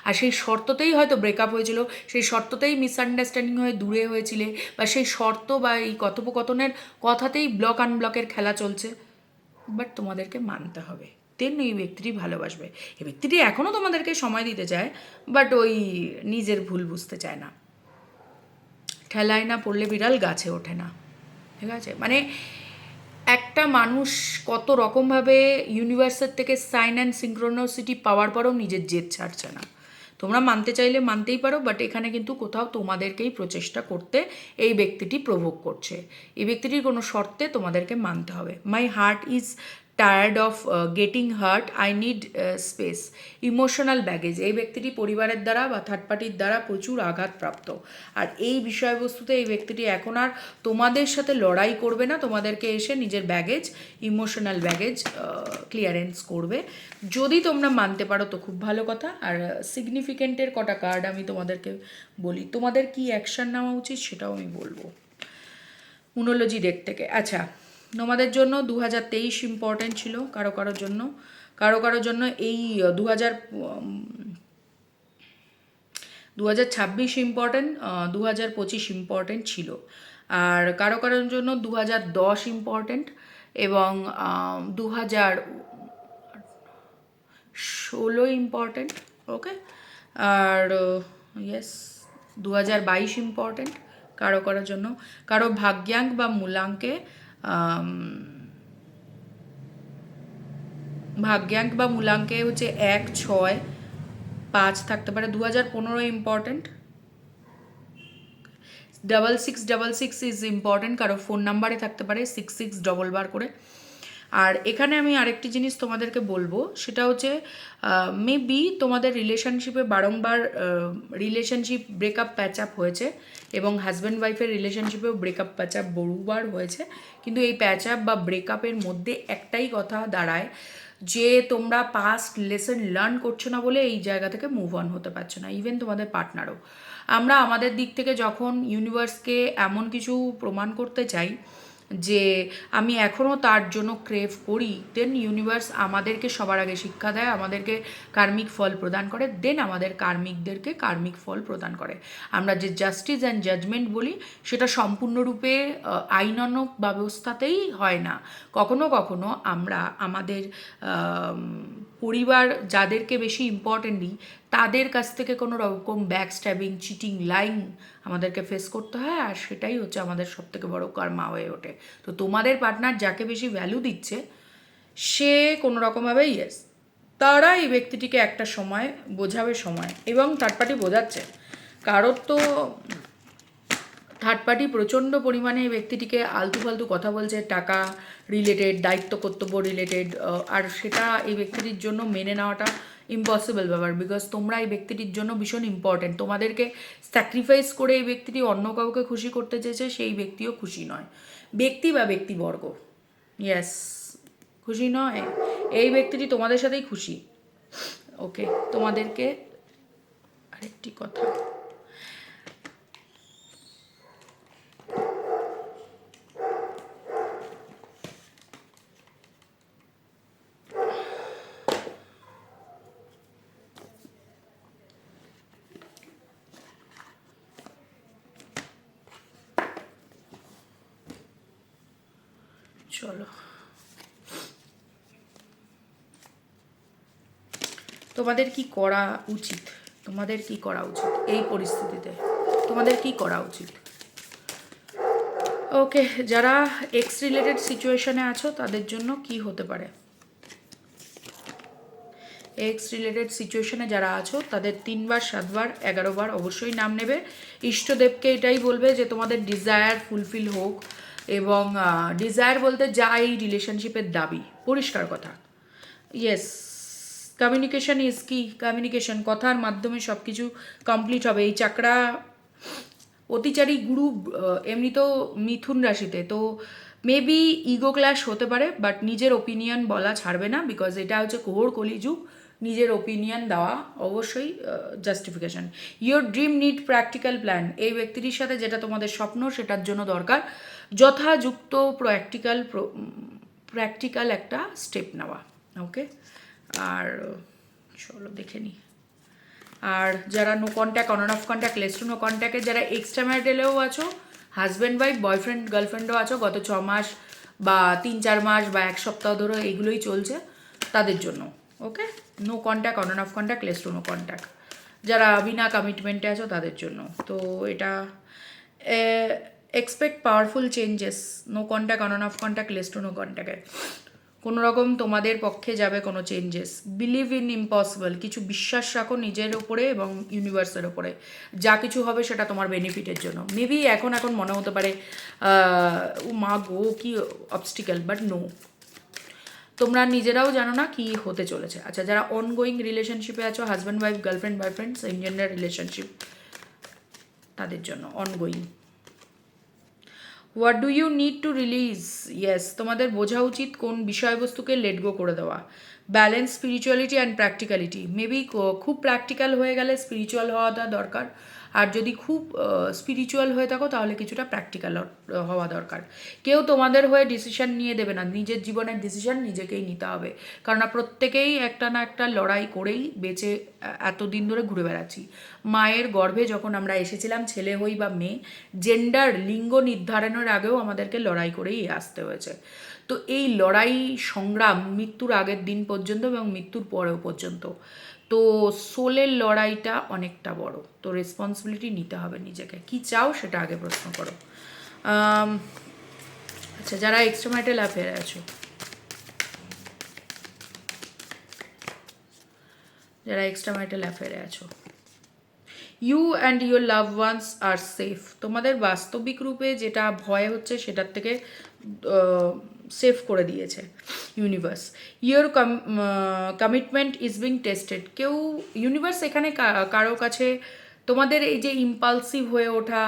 আর সেই শর্ততেই হয়তো ব্রেকআপ হয়েছিল, সেই শর্ততেই মিসআন্ডারস্ট্যান্ডিং হয়ে দূরে হয়েছিলে, বা সেই শর্ত বা এই কথোপকথনের কথাতেই ব্লক আনব্লকের খেলা চলছে, বাট তোমাদেরকে মানতে হবে, তেন এই ব্যক্তিটি ভালোবাসবে। এই ব্যক্তিটি এখনও তোমাদেরকে সময় দিতে চায়, বাট ওই নিজের ভুল বুঝতে চায় না। ঠেলায় না পড়লে বিড়াল গাছে ওঠে না, ঠিক আছে, মানে একটা মানুষ কত রকমভাবে ইউনিভার্সের থেকে সাইন অ্যান্ড সিঙ্ক্রোনোসিটি পাওয়ার পরেও নিজের জেদ ছাড়ছে না। তোমরা মানতে চাইলে মানতেই পারো, বাট এখানে কিন্তু কোথাও তোমাদেরকেই প্রচেষ্টা করতে এই ব্যক্তিটি প্রভোগ করছে। এই ব্যক্তিটির কোনো শর্তে তোমাদেরকে মানতে হবে। My heart is tired of getting heart, I need space. Emotional baggage, এই ব্যক্তিটি পরিবারের দ্বারা বা থার্ড পার্টির দ্বারা প্রচুর আঘাতপ্রাপ্ত। আর এই বিষয়বস্তুতে এই ব্যক্তিটি এখন আর তোমাদের সাথে লড়াই করবে না, তোমাদেরকে এসে নিজের ব্যাগেজ, ইমোশনাল ব্যাগেজ ক্লিয়ারেন্স করবে। যদি তোমরা মানতে পারো তো খুব ভালো কথা। আর সিগনিফিকেন্টের কটা কার্ড আমি তোমাদেরকে বলি, তোমাদের কি অ্যাকশান নেওয়া উচিত সেটাও আমি বলবো উনোলজি ডেক থেকে। আচ্ছা, তোমাদের জন্য 2023 ইম্পর্ট্যান্ট ছিল, কারো কারোর জন্য, কারো কারোর জন্য এই 2026 ইম্পর্ট্যান্ট, 2025 ইম্পর্ট্যান্ট ছিল। আর কারো কারোর জন্য 2010 ইম্পর্ট্যান্ট এবং 2016 ইম্পর্ট্যান্ট। ওকে, আর ইয়েস 2022 ইম্পর্ট্যান্ট কারো কারোর জন্য। কারো ভাগ্যাঙ্ক বা মূলাঙ্কে হচ্ছে 1, 6, 5 থাকতে পারে। 2015 ইম্পর্ট্যান্ট। 6666 ইজ ইম্পর্ট্যান্ট, কারো ফোন নাম্বারে থাকতে পারে 66 ডবল বার করে। আর এখানে আমি আরেকটি জিনিস তোমাদেরকে বলবো, সেটা হচ্ছে মেবি তোমাদের রিলেশনশিপে বারংবার রিলেশনশিপ ব্রেকআপ প্যাচ আপ হয়েছে এবং হাজব্যান্ড ওয়াইফের রিলেশনশিপেও ব্রেকআপ প্যাচ আপ বহুবার হয়েছে। কিন্তু এই প্যাচ আপ বা ব্রেকআপের মধ্যে একটাই কথা দাঁড়ায় যে তোমরা পাস্ট লেসন লার্ন করছো না বলে এই জায়গা থেকে মুভ অন হতে পারছো না, ইভেন তোমাদের পার্টনারও। আমরা আমাদের দিক থেকে যখন ইউনিভার্সকে এমন কিছু প্রমাণ করতে চাই যে আমি এখনও তার জন্য ক্রেভ করি, দেন ইউনিভার্স আমাদেরকে সবার আগে শিক্ষা দেয়, আমাদেরকে কার্মিক ফল প্রদান করে, দেন আমাদের কার্মিকদেরকে কার্মিক ফল প্রদান করে। আমরা যে জাস্টিস অ্যান্ড জাজমেন্ট বলি সেটা সম্পূর্ণরূপে আইনানুগ ব্যবস্থাতেই হয় না। কখনো কখনো আমরা আমাদের পরিবার যাদেরকে বেশি ইম্পর্টেন্ট দিই তাদের কাছ থেকে কোনো রকম ব্যাক স্ট্যাবিং, চিটিং, লাইং আমাদেরকে ফেস করতে হয়, আর সেটাই হচ্ছে আমাদের সবথেকে বড় কর্মা হয়ে ওঠে। তো তোমাদের পার্টনার যাকে বেশি ভ্যালু দিচ্ছে সে কোনো রকমভাবে ইয়েস, তারা এই ব্যক্তিটিকে একটা সময় বোঝাবে সময়, এবং থার্ড পার্টি বোঝাচ্ছে। কারোর তো থার্ড পার্টি প্রচণ্ড পরিমাণে এই ব্যক্তিটিকে আলতু ফালতু কথা বলছে, টাকা রিলেটেড, দায়িত্ব কর্তব্য রিলেটেড, আর সেটা এই ব্যক্তিটির জন্য মেনে নেওয়াটা ইম্পসিবল ব্যাপার। বিকজ তোমরা এই ব্যক্তিটির জন্য ভীষণ ইম্পর্টেন্ট, তোমাদেরকে স্যাক্রিফাইস করে এই ব্যক্তিটি অন্য কাউকে খুশি করতে চেয়েছে, সেই ব্যক্তিও খুশি নয়, ব্যক্তি বা ব্যক্তিবর্গ, ইয়েস খুশি নয়, এই ব্যক্তিটি তোমাদের সাথেই খুশি। ওকে, তোমাদেরকে আরেকটি কথা, চলো তোমাদের কি করা উচিত, তোমাদের কি করা উচিত এই পরিস্থিতিতে, তোমাদের কি করা উচিত। ওকে, যারা এক্স রিলেটেড সিচুয়েশনে আছো তাদের জন্য কি হতে পারে। এক্স রিলেটেড সিচুয়েশনে যারা আছো তাদের 3 বার 7 বার 11 বার অবশ্যই নাম নেবে, ইষ্টদেবকে এটাই বলবে যে তোমাদের ডিজায়ার ফুলফিল হোক, এবং ডিজায়ার বলতে যা এই রিলেশনশিপের দাবি, পরিষ্কার কথা। ইয়েস, কমিউনিকেশন ইজ কি, কমিউনিকেশন, কথার মাধ্যমে সব কিছু কমপ্লিট হবে। এই চাকরা অতিচারী গুরু এমনিতেও মিথুন রাশিতে, তো মেবি ইগো ক্ল্যাশ হতে পারে, বাট নিজের ওপিনিয়ন বলা ছাড়বে না, বিকজ এটা হচ্ছে ঘোর কলিযুগ। নিজের ওপিনিয়ন দেওয়া অবশ্যই justification. Your dream need practical plan, এই ব্যক্তিটির সাথে যেটা তোমাদের স্বপ্ন সেটার জন্য দরকার যথাযুক্ত প্র্যাকটিক্যাল একটা স্টেপ নেওয়া। ওকে, আর চলো দেখে নিই। আর যারা no contact, on off contact, less to no কন্ট্যাক্টে যারা এক্সট্রা ম্যারিটালেও আছো, হাজব্যান্ড ওয়াইফ, বয়ফ্রেন্ড গার্লফ্রেন্ডও আছো, গত 6 মাস বা 3-4 মাস বা 1 সপ্তাহ ধরে এইগুলোই চলছে, তাদের জন্য। Okay, no contact, on off contact, less to no contact, যারা বিনা কমিটমেন্টে আছো তাদের জন্য। তো এটা expect powerful changes, no contact, on off contact, less to no কন্ট্যাক্টে কোনো রকম তোমাদের পক্ষে যাবে কোনো চেঞ্জেস। বিলিভ ইন ইম্পসিবল, কিছু বিশ্বাস রাখো নিজের ওপরে এবং ইউনিভার্সের ওপরে, যা কিছু হবে সেটা তোমার বেনিফিটের জন্য। মেবি এখন মনে হতে পারে ও মা গো কি অবস্টিক্যাল, বাট নো, তোমরা নিজেরাও জানো না কি হতে চলেছে। আচ্ছা, যারা অনগোয়িং রিলেশনশিপে আছো, husband wife, girlfriend boyfriend, same gender relationship, তাদের জন্য ongoing. What do you need to release? Yes, তোমাদের বোঝা উচিত কোন বিষয়বস্তুকে লেট গো করে দেওয়া। Balance, spirituality and practicality. Maybe খুব প্র্যাকটিক্যাল হয়ে গেলে স্পিরিচুয়াল হওয়াটা দরকার, আর যদি খুব স্পিরিচুয়াল হয়ে থাকো তাহলে কিছুটা প্র্যাকটিক্যাল হওয়া দরকার। কেউ তোমাদের হয়ে ডিসিশন নিয়ে দেবে না, নিজের জীবনের ডিসিশন নিজেকেই নিতে হবে। কারণ প্রত্যেকেই একটা না একটা লড়াই করেই বেঁচে এতদিন ধরে ঘুরে বেড়াচ্ছি। মায়ের গর্ভে যখন আমরা এসেছিলাম, ছেলে হই বা মেয়ে, জেন্ডার লিঙ্গ নির্ধারণের আগেও আমাদেরকে লড়াই করেই আসতে হয়েছে। তো এই লড়াই সংগ্রাম মৃত্যুর আগের দিন পর্যন্ত এবং মৃত্যুর পরেও পর্যন্ত। তো সোলের লড়াইটা অনেকটা বড়, তো রেসপন্সিবিলিটি নিতে হবে নিজেকে। কি চাও সেটা আগে প্রশ্ন করো। আচ্ছা, যারা এক্সট্রাম্যারিটাল অ্যাফেয়ারে আছো, যারা এক্সট্রাম্যারিটাল অ্যাফেয়ারে আছো, you and your love ones are safe. তোমাদের বাস্তবিক রূপে যেটা ভয় হচ্ছে সেটার থেকে সেফ করে দিয়েছে universe. Your commitment is being tested. কেউ ইউনিভার্স এখানে কারো কাছে তোমাদের এই যে ইম্পালসিভ হয়ে ওঠা,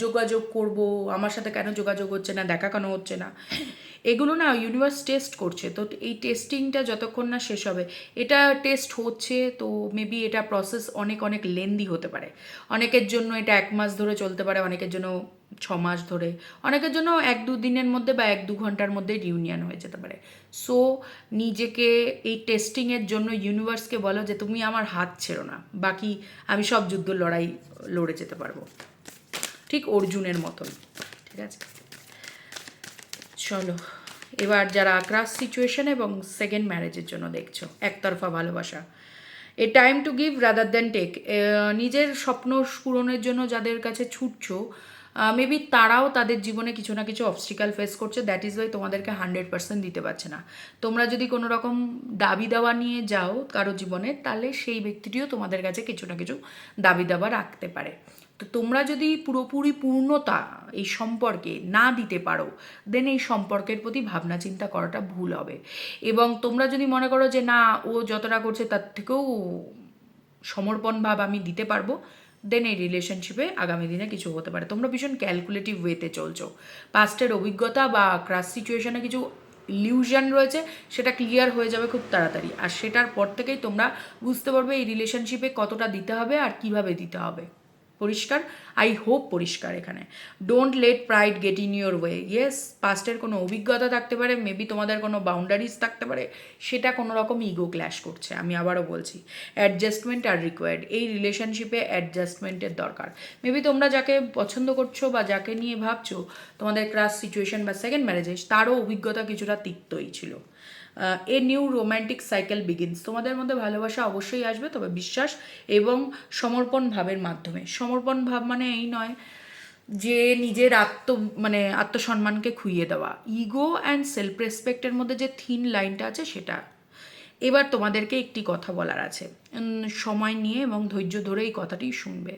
যোগাযোগ করব, আমার সাথে কেন যোগাযোগ হচ্ছে না, দেখা কেন হচ্ছে না, এগুলো না ইউনিভার্স টেস্ট করছে। তো এই টেস্টিংটা যতক্ষণ না শেষ হবে, এটা টেস্ট হচ্ছে, তো মেবি এটা প্রসেস অনেক অনেক লেন্দি হতে পারে। অনেকের জন্য এটা 1 মাস ধরে চলতে পারে, অনেকের জন্য 6 মাস ধরে, অনেকের জন্য 1-2 দিনের মধ্যে বা 1-2 ঘন্টার মধ্যে রিউনিয়ন হয়ে যেতে পারে। সো নিজেকে এই টেস্টিংয়ের জন্য ইউনিভার্সকে বলো যে তুমি আমার হাত ছেড়ো না, বাকি আমি সব যুদ্ধ লড়াই লড়ে যেতে পারবো, ঠিক অর্জুনের মতন। ঠিক আছে, চলো এবার যারা ক্রাশ সিচুয়েশন এবং সেকেন্ড ম্যারেজের জন্য দেখছো, একতরফা ভালোবাসা, a time to give rather than take. নিজের স্বপ্ন পূরণের জন্য যাদের কাছে ছুটছো, মেবি তারাও তাদের জীবনে কিছু না কিছু অবস্টিক্যাল ফেস করছে, দ্যাট ইজ ওয়াই তোমাদেরকে 100% দিতে পারছে না। তোমরা যদি কোনো রকম দাবি দাওয়া নিয়ে যাও কারো জীবনে, তাহলে সেই ব্যক্তিটিও তোমাদের কাছে কিছু না কিছু দাবি দাবা রাখতে পারে। তো তোমরা যদি পুরোপুরি পূর্ণতা এই সম্পর্কে না দিতে পারো, দেন এই সম্পর্কের প্রতি ভাবনা চিন্তা করাটা ভুল হবে। এবং তোমরা যদি মনে করো যে না, ও যতটা করছে তার থেকেও সমর্পণ ভাব আমি দিতে পারবো, দেন এই রিলেশনশিপে আগামী দিনে কিছু হতে পারে। তোমরা ভীষণ ক্যালকুলেটিভ ওয়েতে চলছো। পাস্টের অভিজ্ঞতা বা ক্রাশ সিচুয়েশনে কিছু ইলিউশন রয়েছে, সেটা ক্লিয়ার হয়ে যাবে খুব তাড়াতাড়ি, আর সেটার পর থেকেই তোমরা বুঝতে পারবে এই রিলেশনশিপে কতটা দিতে হবে আর কিভাবে দিতে হবে। পরিষ্কার? আই হোপ পরিষ্কার এখানে। Don't let pride get in your way. Yes, পাস্টের কোনো অভিজ্ঞতা থাকতে পারে, মেবি তোমাদের কোনো বাউন্ডারিজ থাকতে পারে, সেটা কোনো রকম ইগো ক্ল্যাশ করছে। আমি আবারও বলছি, অ্যাডজাস্টমেন্ট আর রিকোয়ার্ড। এই রিলেশনশিপে অ্যাডজাস্টমেন্টের দরকার। মেবি তোমরা যাকে পছন্দ করছো বা যাকে নিয়ে ভাবছো তোমাদের ক্রাশ সিচুয়েশন বা সেকেন্ড ম্যারেজে, তারও অভিজ্ঞতা কিছুটা তিক্তই ছিল। A new romantic cycle begins. তোমাদের মধ্যে ভালোবাসা অবশ্যই আসবে, তবে বিশ্বাস এবং সমর্পণ ভাবের মাধ্যমে। সমর্পণ ভাব মানে এই নয় যে নিজের আত্মসম্মানকে খুইয়ে দেওয়া। ইগো অ্যান্ড সেলফ রেসপেক্টের মধ্যে যে থিন লাইনটা আছে সেটা। এবার তোমাদেরকে একটি কথা বলার আছে, সময় নিয়ে এবং ধৈর্য ধরে এই কথাটি শুনবে।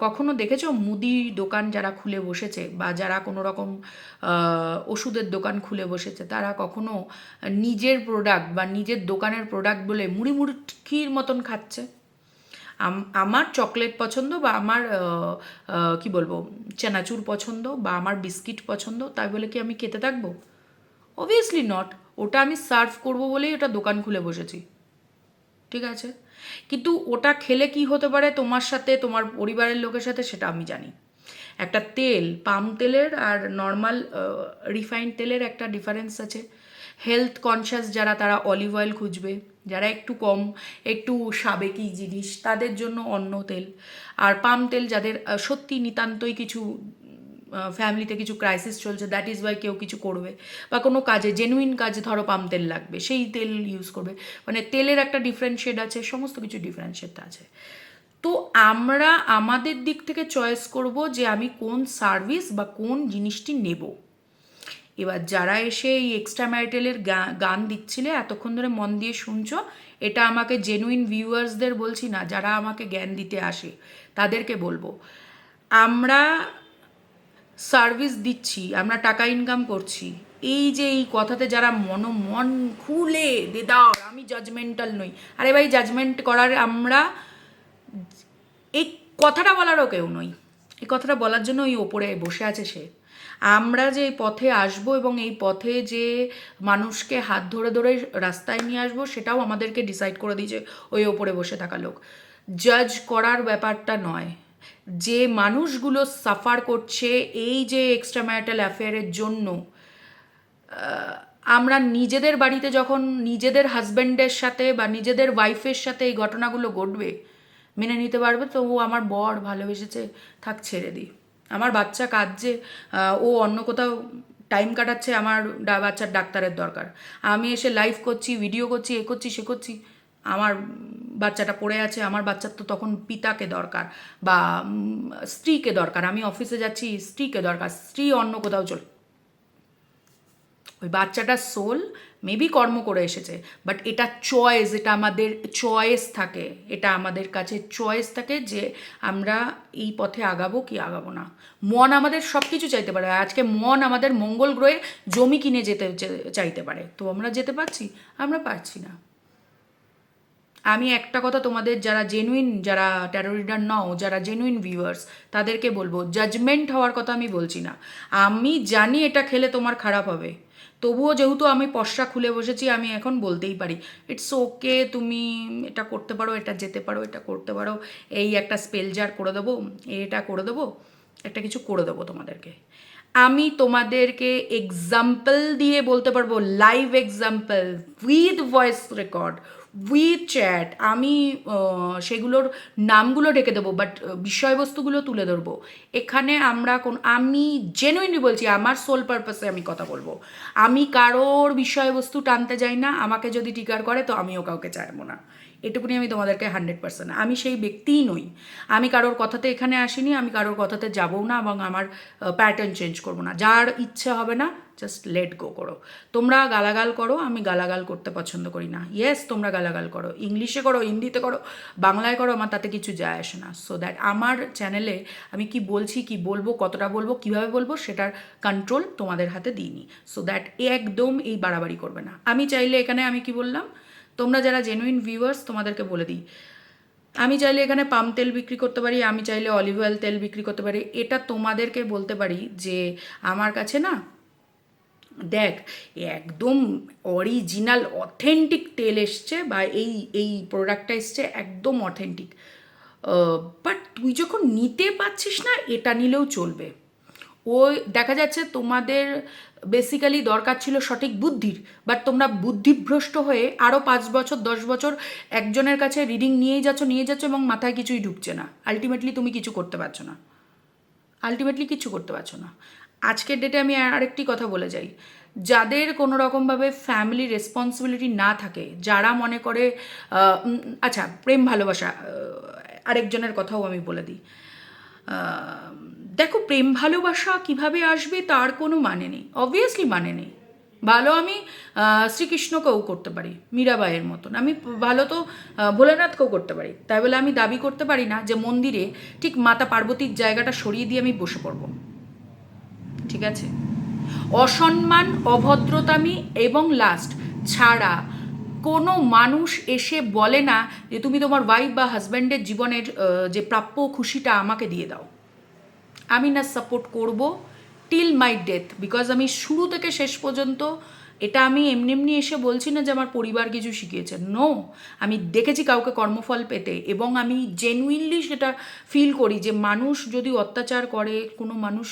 কখনো দেখেছো মুদি দোকান যারা খুলে বসেছে বা যারা কোনো রকম ওষুধের দোকান খুলে বসেছে, তারা কখনো নিজের প্রোডাক্ট বা নিজের দোকানের প্রোডাক্ট বলে মুড়ি মুড়কির মতন খাচ্ছে? আমার চকলেট পছন্দ বা আমার কি বলবো চানাচুর পছন্দ বা আমার বিস্কিট পছন্দ, তাই বলে কি আমি খেতে থাকবো? Obviously not. ওটা আমি সার্ভ করবো বলেই ওটা দোকান খুলে বসেছি। ঠিক আছে, কিন্তু ওটা খেলে কি হতে পারে তোমার সাথে, তোমার পরিবারের লোকের সাথে, সেটা আমি জানি। একটা তেল, পাম তেলের আর নর্মাল রিফাইন্ড তেলের একটা ডিফারেন্স আছে। হেলথ কনসিয়াস যারা, তারা অলিভ অয়েল খুঁজবে। যারা একটু কম, একটু সাবেকি জিনিস, তাদের জন্য অন্য তেল। আর পাম তেল যাদের সত্যি নিতান্তই কিছু ফ্যামিলিতে কিছু ক্রাইসিস চলছে, দ্যাট ইজ ওয়াই কেউ কিছু করবে, বা কোনো কাজে জেনুইন কাজে ধরো পাম তেল লাগবে, সেই তেল ইউজ করবে। মানে তেলের একটা ডিফারেন্ট শেড আছে, সমস্ত কিছু ডিফারেন্ট শেড আছে। তো আমরা আমাদের দিক থেকে চয়েস করব যে আমি কোন সার্ভিস বা কোন জিনিসটি নেব। এবার যারা এসে এই এক্সট্রা ম্যারিটালের গান দিচ্ছিলে এতক্ষণ ধরে মন দিয়ে শুনছো, এটা আমাকে জেনুইন ভিউয়ার্সদের বলছি না, যারা আমাকে জ্ঞান দিতে আসে তাদেরকে বলবো, আমরা সার্ভিস দিচ্ছি, আমরা টাকা ইনকাম করছি, এই যে এই কথাতে যারা মন খুলে দেদার আমি জাজমেন্টাল নই, আরে ভাই জাজমেন্ট করার আমরা এই কথাটা বলারও কেউ নই, এই কথাটা বলার জন্য ওই ওপরে বসে আছে সে। আমরা যে এই পথে আসবো এবং এই পথে যে মানুষকে হাত ধরে ধরে রাস্তায় নিয়ে আসবো সেটাও আমাদেরকে ডিসাইড করে দিয়েছে ওই ওপরে বসে থাকা লোক। জাজ করার ব্যাপারটা নয়, যে মানুষগুলো সাফার করছে এই যে এক্সট্রা ম্যারিটাল অ্যাফেয়ারের জন্য, আমরা নিজেদের বাড়িতে যখন নিজেদের হাজব্যান্ডের সাথে বা নিজেদের ওয়াইফের সাথে এই ঘটনাগুলো ঘটবে মেনে নিতে পারবে তো ও আমার বর ভালোবেসেছে, থাক ছেড়ে দিই, আমার বাচ্চা কাঁদছে, ও অন্য কোথাও টাইম কাটাচ্ছে, আমার বাচ্চার ডাক্তারের দরকার, আমি এসে লাইভ করছি, ভিডিও করছি, এ করছি সে করছি, আমার বাচ্চাটা পড়ে আছে, আমার বাচ্চার তো তখন পিতাকে দরকার বা স্ত্রীকে দরকার, আমি অফিসে যাচ্ছি স্ত্রীকে দরকার, স্ত্রী অন্য কোথাও চলে, ওই বাচ্চাটার সোল মেবি কর্ম করে এসেছে, বাট এটা চয়েস, এটা আমাদের চয়েস থাকে, এটা আমাদের কাছে চয়েস থাকে যে আমরা এই পথে আগাবো কি আগাবো না। মন আমাদের সব কিছু চাইতে পারে, আজকে মন আমাদের মঙ্গল গ্রহে জমি কিনে যেতে চাইতে পারে, তো আমরা যেতে পারছি, আমরা পারছি না। আমি একটা কথা তোমাদের যারা জেনুইন, যারা ট্যারো রিডার নও, যারা জেনুইন ভিউয়ার্স তাদেরকে বলবো, জাজমেন্ট হওয়ার কথা আমি বলছি না, আমি জানি এটা খেলে তোমার খারাপ হবে, তবুও যেহেতু আমি পশরা খুলে বসেছি আমি এখন বলতেই পারি ইটস ওকে, তুমি এটা করতে পারো, এটা যেতে পারো, এটা করতে পারো, এই একটা স্পেল জার করে দেবো, এটা করে দেবো, একটা কিছু করে দেবো তোমাদেরকে। আমি তোমাদেরকে এক্সাম্পল দিয়ে বলতে পারবো, live example with voice record with chat, আমি সেগুলোর নামগুলো ডেকে দেবো, বাট বিষয়বস্তুগুলো তুলে ধরবো। এখানে আমরা আমি জেনুইনলি বলছি, আমার সোল পারপাসে আমি কথা বলবো, আমি কারোর বিষয়বস্তু টানতে যাই না, আমাকে যদি টিকার করে তো আমিও কাউকে চাইবো না, এটুকুনি আমি তোমাদেরকে 100%, আমি সেই ব্যক্তিই নই, আমি কারোর কথাতে এখানে আসিনি, আমি কারোর কথাতে যাবও না এবং আমার প্যাটার্ন চেঞ্জ করবো না, যার ইচ্ছা হবে না জাস্ট লেট গো করো। তোমরা গালাগাল করো, আমি গালাগাল করতে পছন্দ করি না, ইয়েস তোমরা গালাগাল করো, ইংলিশে করো, হিন্দিতে করো, বাংলায় করো, আমার তাতে কিছু যায় আসে না, সো দ্যাট আমার চ্যানেলে আমি কি বলছি, কি বলবো, কতটা বলবো, কিভাবে বলবো সেটার কন্ট্রোল তোমাদের হাতে দিইনি, সো দ্যাট একদম এই বাড়াবাড়ি করবে না। আমি চাইলে এখানে আমি কি বললাম, তোমরা যারা জেনুইন ভিউয়ার্স তোমাদেরকে বলে দিই, আমি চাইলে এখানে পাম তেল বিক্রি করতে পারি, আমি চাইলে অলিভ অয়েল তেল বিক্রি করতে পারি, এটা তোমাদেরকে বলতে পারি যে আমার কাছে না দেখ একদম অরিজিনাল অথেন্টিক তেল এসছে বা এই প্রোডাক্টটা এসছে একদম অথেন্টিক, বাট তুই যখন নিতে পারছিস না এটা নিলেও চলবে। ওই দেখা যাচ্ছে তোমাদের বেসিক্যালি দরকার ছিল সঠিক বুদ্ধির, বাট তোমরা বুদ্ধিভ্রষ্ট হয়ে আরও 5 বছর 10 বছর একজনের কাছে রিডিং নিয়েই যাচ্ছ এবং মাথায় কিছুই ঢুকছে না, আলটিমেটলি তুমি কিছু করতে পারছো না, আলটিমেটলি কিছু করতে পারছো না। আজকের ডেটে আমি আরেকটি কথা বলে যাই, যাদের কোনো রকমভাবে ফ্যামিলি রেসপন্সিবিলিটি না থাকে, যারা মনে করে আচ্ছা প্রেম ভালোবাসা, আরেকজনের কথাও আমি বলে দিই, দেখো প্রেম ভালোবাসা কিভাবে আসবে তার কোনো মানে নেই, অবভিয়াসলি মানে নেই, ভালো আমি শ্রীকৃষ্ণকেও করতে পারি মীরাবাইয়ের মতন, আমি ভালো তো ভোলেনাথকেও করতে পারি, তাই বলে আমি দাবি করতে পারি না যে মন্দিরে ঠিক মাতা পার্বতীর জায়গাটা সরিয়ে দিয়ে আমি বসে পড়ব, ঠিক আছে? অসম্মান, অভদ্রতামি এবং লাস্ট ছাড়া কোনো মানুষ এসে বলে না যে তুমি তোমার ওয়াইফ বা হাজব্যান্ডের জীবনের যে প্রাপ্য খুশিটা আমাকে দিয়ে দাও, আমি না সাপোর্ট করব টিল মাই ডেথ, বিকজ আমি শুরু থেকে শেষ পর্যন্ত, এটা আমি এমনি এমনি এসে বলছি না যে আমার পরিবার কিছু শিখিয়েছে, নো, আমি দেখেছি কাউকে কর্মফল পেতে এবং আমি জেনুইনলি সেটা ফিল করি যে মানুষ যদি অত্যাচার করে, কোনো মানুষ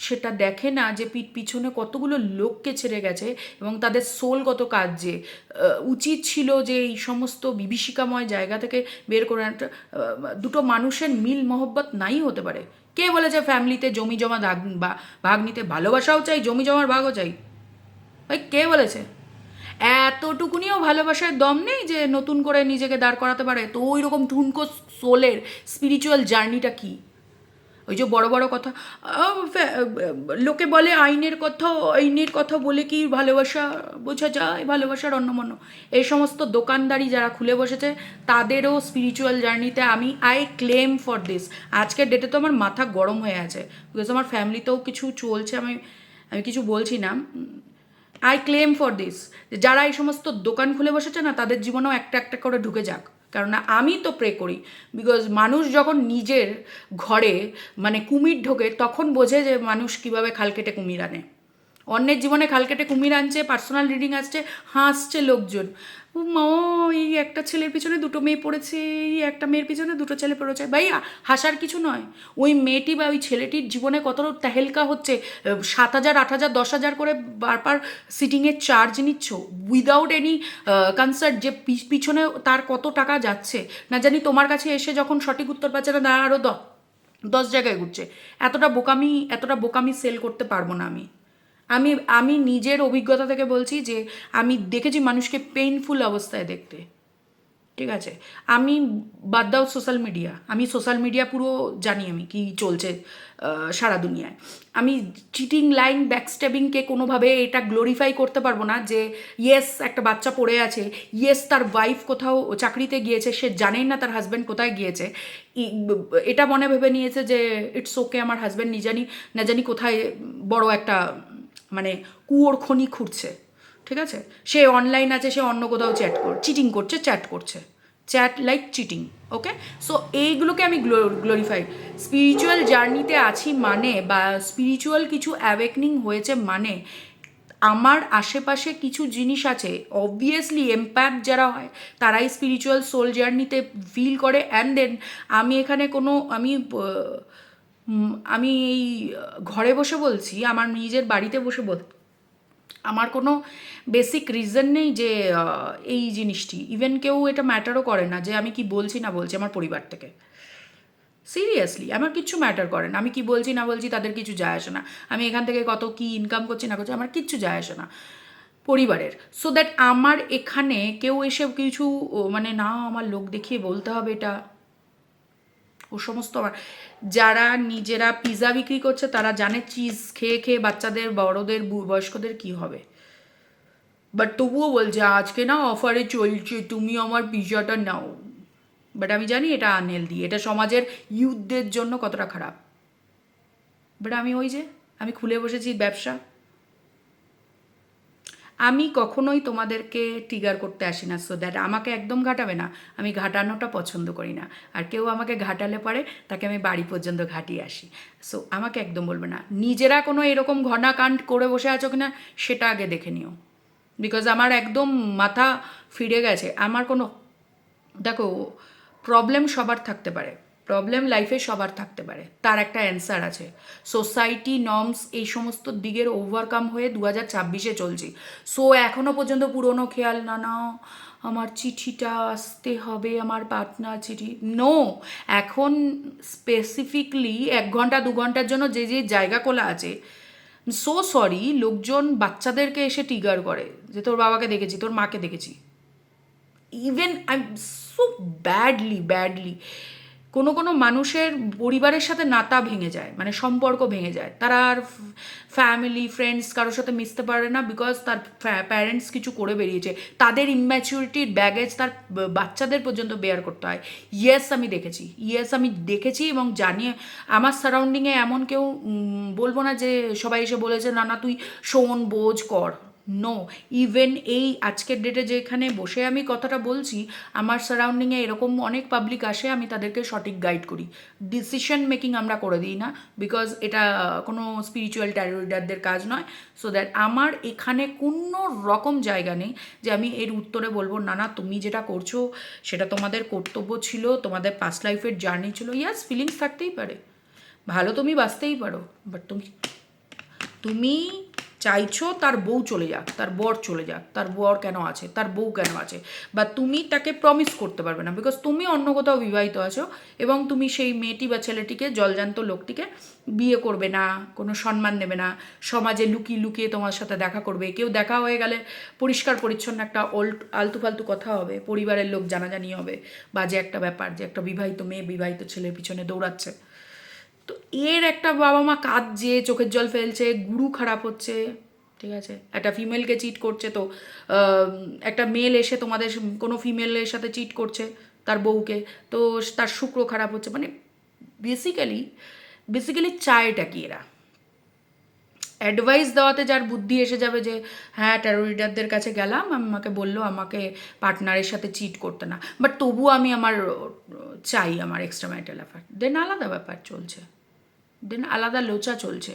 সেটা দেখে না যে পিছনে কতগুলো লোককে ছেড়ে গেছে এবং তাদের সোল কত কাজে, উচিত ছিল যে এই সমস্ত বিভীষিকাময় জায়গা থেকে বের করে একটা দুটো মানুষের মিল মহব্বত নাই হতে পারে। কে বলেছে ফ্যামিলিতে জমি জমা ভাগ নিতে? ভালোবাসাও চাই, জমি জমার ভাগও চাই, ভাই কে বলেছে? এতটুকুনিও ভালোবাসার দম নেই যে নতুন করে নিজেকে দাঁড় করাতে পারে? তো ওই রকম ঠুনকো সোলের স্পিরিচুয়াল জার্নিটা কি? ওই যে বড় বড় কথা, লোকে বলে আইনের কথা বলে কি ভালোবাসা বোঝা যায়, ভালোবাসার অন্যমন্য, এই সমস্ত দোকানদারি যারা খুলে বসেছে তাদেরও স্পিরিচুয়াল জার্নিতে আই ক্লেম ফর দিস। আজকের ডেটে তো আমার মাথা গরম হয়ে আছে, বিকজ আমার ফ্যামিলিতেও কিছু চলছে, আমি আমি কিছু বলছি না। আই ক্লেম ফর দিস, যারা এই সমস্ত দোকান খুলে বসেছে না তাদের জীবনেও একটা একটা করে ঢুকে যাক। কারণ আমি তো প্রে করি, বিকজ মানুষ যখন নিজের ঘরে মানে কুমির ঢোকে তখন বোঝে যে মানুষ কিভাবে খাল কেটে কুমির আনে। অন্যের জীবনে খাল কেটে কুমির আনছে, পার্সোনাল রিডিং আসছে, হাসছে লোকজন, ও মা এই একটা ছেলের পিছনে দুটো মেয়ে পড়েছে, এই একটা মেয়ের পিছনে দুটো ছেলে পড়েছে। ভাই হাসার কিছু নয়। ওই মেয়েটি বা ওই ছেলেটির জীবনে কত তেহেলকা হচ্ছে, 7,000 8,000 10,000 করে বারবার সিটিংয়ের চার্জ নিচ্ছ উইদাউট এনি কনসার্ট, যে পিছনে তার কত টাকা যাচ্ছে না জানি। তোমার কাছে এসে যখন সঠিক উত্তর পাচ্ছে না, তারা আরও 10 জায়গায় ঘুরছে। এতটা বোকামি সেল করতে পারবো না আমি। আমি আমি নিজের অভিজ্ঞতা থেকে বলছি যে আমি দেখেছি মানুষকে পেইনফুল অবস্থায় দেখতে, ঠিক আছে? আমি বাদ দাও সোশ্যাল মিডিয়া পুরো জানি আমি কি চলছে সারা দুনিয়ায়। আমি চিটিং, লাইন, ব্যাকস্ট্যাবিংকে কোনোভাবে এটা গ্লোরিফাই করতে পারবো না যে ইয়েস একটা বাচ্চা পড়ে আছে, ইয়েস তার ওয়াইফ কোথাও চাকরিতে গিয়েছে, সে জানেই না তার হাজব্যান্ড কোথায় গিয়েছে, এটা মনে ভেবে নিয়েছে যে ইটস ওকে, আমার হাজব্যান্ড না জানি কোথায় বড় একটা মানে কুয়োর খনি খুঁড়ছে, ঠিক আছে? সে অনলাইন আছে, সে অন্য কোথাও চিটিং করছে, চ্যাট লাইক চিটিং, ওকে? সো এইগুলোকে আমি গ্লোরিফাই। স্পিরিচুয়াল জার্নিতে আছি মানে, বা স্পিরিচুয়াল কিছু অ্যাওয়েকনিং হয়েছে মানে আমার আশেপাশে কিছু জিনিস আছে, অবভিয়াসলি এমপ্যাথ যারা হয় তারাই স্পিরিচুয়াল সোল জার্নিতে ফিল করে। অ্যান্ড দেন আমি এখানে আমি এই ঘরে বসে বলছি, আমার নিজের বাড়িতে বসে আমার কোনো বেসিক রিজন নেই যে এই জিনিসটি, ইভেন কেউ এটা ম্যাটারও করে না যে আমি কি বলছি না বলছি আমার পরিবার থেকে। সিরিয়াসলি আমার কিচ্ছু ম্যাটার করে না, আমি কি বলছি না বলছি তাদের কিছু যায় আসে না। আমি এখান থেকে কত কি ইনকাম করছি না করছি আমার কিচ্ছু যায় আসে না পরিবারের। সো দ্যাট আমার এখানে কেউ এসে কিছু মানে না আমার লোক দেখিয়ে বলতে হবে এটা, ও সমস্ত আমার। যারা নিজেরা পিৎজা বিক্রি করছে তারা জানে চিজ খেয়ে খেয়ে বাচ্চাদের, বড়দের, বয়স্কদের কি হবে। বাট তবুও বলছে আজকে না অফারে চলছে, তুমি আমার পিৎজাটা নাও। বাট আমি জানি এটা আনহেলদি, এটা সমাজের ইউথদের জন্য কতটা খারাপ। বাট আমি খুলে বসেছি ব্যবসা। আমি কখনোই তোমাদেরকে ট্রিগার করতে আসি না, সো দ্যাট আমাকে একদম ঘাটাবে না। আমি ঘাটানোটা পছন্দ করি না, আর কেউ আমাকে ঘাটালে পরে তাকে আমি বাড়ি পর্যন্ত ঘাটিয়ে আসি। সো আমাকে একদম বলবে না। নিজেরা কোনো এরকম ঘনাকাণ্ড করে বসে আছো কিনা সেটা আগে দেখে নিও, বিকজ আমার একদম মাথা ফিরে গেছে। আমার কোনো, দেখো, প্রবলেম সবার থাকতে পারে, প্রবলেম লাইফে সবার থাকতে পারে, তার একটা অ্যান্সার আছে। সোসাইটি নর্মস এই সমস্ত দিকের ওভারকাম হয়ে 2026-এ চলছি। সো এখনও পর্যন্ত পুরনো খেয়াল, না না আমার চিঠিটা আসতে হবে, আমার পার্টনার চিঠি, নো। এখন স্পেসিফিকলি 1 ঘন্টা 2 ঘন্টার জন্য যে যে জায়গা খোলা আছে, সো সরি, লোকজন বাচ্চাদেরকে এসে ট্রিগার করে যে তোর বাবাকে দেখেছি, তোর মাকে দেখেছি। ইভেন আই সো ব্যাডলি কোনো মানুষের পরিবারের সাথে নাতা ভেঙে যায়, মানে সম্পর্ক ভেঙে যায়, তারা আর ফ্যামিলি ফ্রেন্ডস কারোর সাথে মিশতে পারে না, বিকজ তার প্যারেন্টস কিছু করে বেরিয়েছে। তাদের ইম্যাচুরিটির ব্যাগেজ তার বাচ্চাদের পর্যন্ত বেয়ার করতে হয়। ইয়েস আমি দেখেছি এবং জানি। আমার সারাউন্ডিংয়ে এমন কেউ, বলবো না যে সবাই এসে বলেছে না না তুই শোন বোঝ কর, নো। ইভেন এই আজকের ডেটে যেখানে বসে আমি কথাটা বলছি, আমার সারাউন্ডিংয়ে এরকম অনেক পাবলিক আসে, আমি তাদেরকে সঠিক গাইড করি। ডিসিশন মেকিং আমরা করে দিই না, বিকজ এটা কোনো স্পিরিচুয়াল ট্যারোরিডারদের কাজ নয়। সো দ্যাট আমার এখানে কোনো রকম জায়গা নেই যে আমি এর উত্তরে বলবো না না তুমি যেটা করছো সেটা তোমাদের কর্তব্য ছিল, তোমাদের পাস্ট লাইফের জার্নি ছিল। ইয়াস, ফিলিংস থাকতেই পারে, ভালো তুমি বাঁচতেই পারো, বাট তুমি চাইছো তার বউ চলে যাক, তার বর চলে যাক, তার বর কেন আছে, তার বউ কেন আছে, বা তুমি তাকে প্রমিস করতে পারবে না, বিকজ তুমি অন্য কোথাও বিবাহিত আছো এবং তুমি সেই মেয়েটি বা ছেলেটিকে, জলজান্ত লোকটিকে বিয়ে করবে না, কোনো সম্মান নেবে না, সমাজে লুকিয়ে লুকিয়ে তোমার সাথে দেখা করবে, কেউ দেখা হয়ে গেলে পরিষ্কার পরিচ্ছন্ন একটা আলতু ফালতু কথা হবে, পরিবারের লোক জানাজানি হবে, বাজে একটা ব্যাপার যে একটা বিবাহিত মেয়ে বিবাহিত ছেলের পিছনে দৌড়াচ্ছে। তো এর একটা বাবা মা কাঁদছে, চোখের জল ফেলছে, গুরু খারাপ হচ্ছে, ঠিক আছে, একটা ফিমেলকে চিট করছে, তো আহ, একটা মেল এসে তোমাদের কোনো ফিমেলের সাথে চিট করছে তার বউকে, তো তার শুক্র খারাপ হচ্ছে, মানে বেসিক্যালি বেসিক্যালি চায়টা কি এরা? অ্যাডভাইস দেওয়াতে যার বুদ্ধি এসে যাবে যে হ্যাঁ ট্যারো রিডারদের কাছে গেলাম, আমাকে বললো আমাকে পার্টনারের সাথে চিট করতে না, বাট তবুও আমি আমার চাই আমার এক্সট্রা ম্যারিটাল অ্যাফেয়ার, দেন আলাদা ব্যাপার চলছে, দেন আলাদা লোচা চলছে।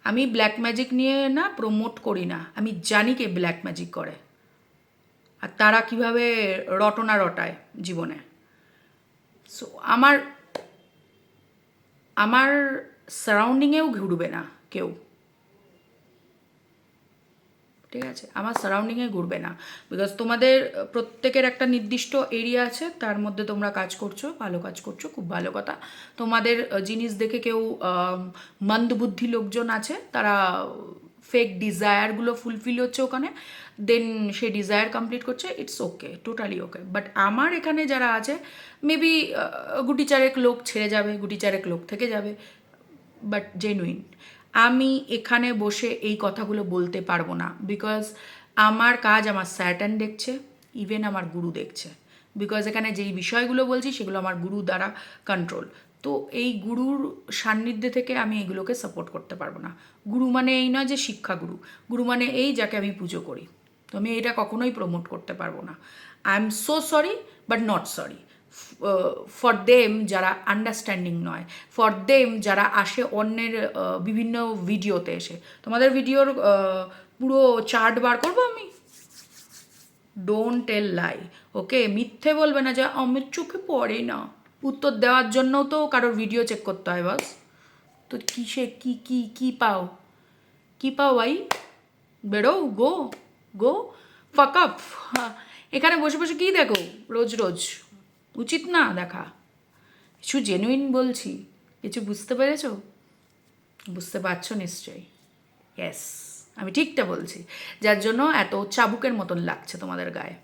আমি ব্ল্যাক ম্যাজিক নিয়ে না প্রমোট করি না, আমি জানি কে ব্ল্যাক ম্যাজিক করে আর তারা কিভাবে রটনা রটায় জীবনে। সো আমার আমার সারাউন্ডিংয়েও ঘুরবে না কেউ, ঠিক আছে, আমার সারাউন্ডিংয়ে ঘুরবে না, বিকজ তোমাদের প্রত্যেকের একটা নির্দিষ্ট এরিয়া আছে, তার মধ্যে তোমরা কাজ করছো, ভালো কাজ করছো, খুব ভালো কথা। তোমাদের জিনিস দেখে কেউ মন্দবুদ্ধি লোকজন আছে, তারা ফেক ডিজায়ারগুলো ফুলফিল হচ্ছে ওখানে, দেন সে ডিজায়ার কমপ্লিট করছে, it's okay, totally okay. But আমার এখানে যারা আছে, মেবি গুটি চারেক লোক ছেড়ে যাবে, গুটি চারেক লোক থেকে যাবে, বাট জেনুইন আমি এখানে বসে এই কথাগুলো বলতে পারবো না, বিকজ আমার কাজ আমার স্যাটার্ন দেখছে, ইভেন আমার গুরু দেখছে, বিকজ এখানে যেই বিষয়গুলো বলছি সেগুলো আমার গুরু দ্বারা কন্ট্রোল। তো এই গুরুর সান্নিধ্যে থেকে আমি এগুলোকে সাপোর্ট করতে পারবো না। গুরু মানে এই নয় যে শিক্ষাগুরু, গুরু মানে এই যাকে আমি পুজো করি, তো আমি এটা কখনোই প্রমোট করতে পারবো না। I am so sorry but not sorry for them যারা আন্ডারস্ট্যান্ডিং নয়, ফর দেম যারা আসে অন্যের বিভিন্ন ভিডিওতে এসে, তোমাদের ভিডিওর পুরো চার্ট বার করবো আমি, ডোন্ট টেল লাই, ওকে, মিথ্যে বলবে না যে আমার চোখে পড়ে না, উত্তর দেওয়ার জন্যও তো কারোর ভিডিও চেক করতে হয় বাস। তো কিসে কি কি কি পাও, কি পাও ভাই, বেরো, গো গো ফাক আপ। এখানে বসে বসে কী দেখো রোজ রোজ, উচিত না দেখা। কিছু জেনুইন বলছি, কিছু বুঝতে পেরেছো? বুঝতে পারছো নিশ্চয়ই, ইয়েস, আমি ঠিকটা বলছি, যার জন্য এত চাবুকের মতন লাগছে তোমাদের গায়ে।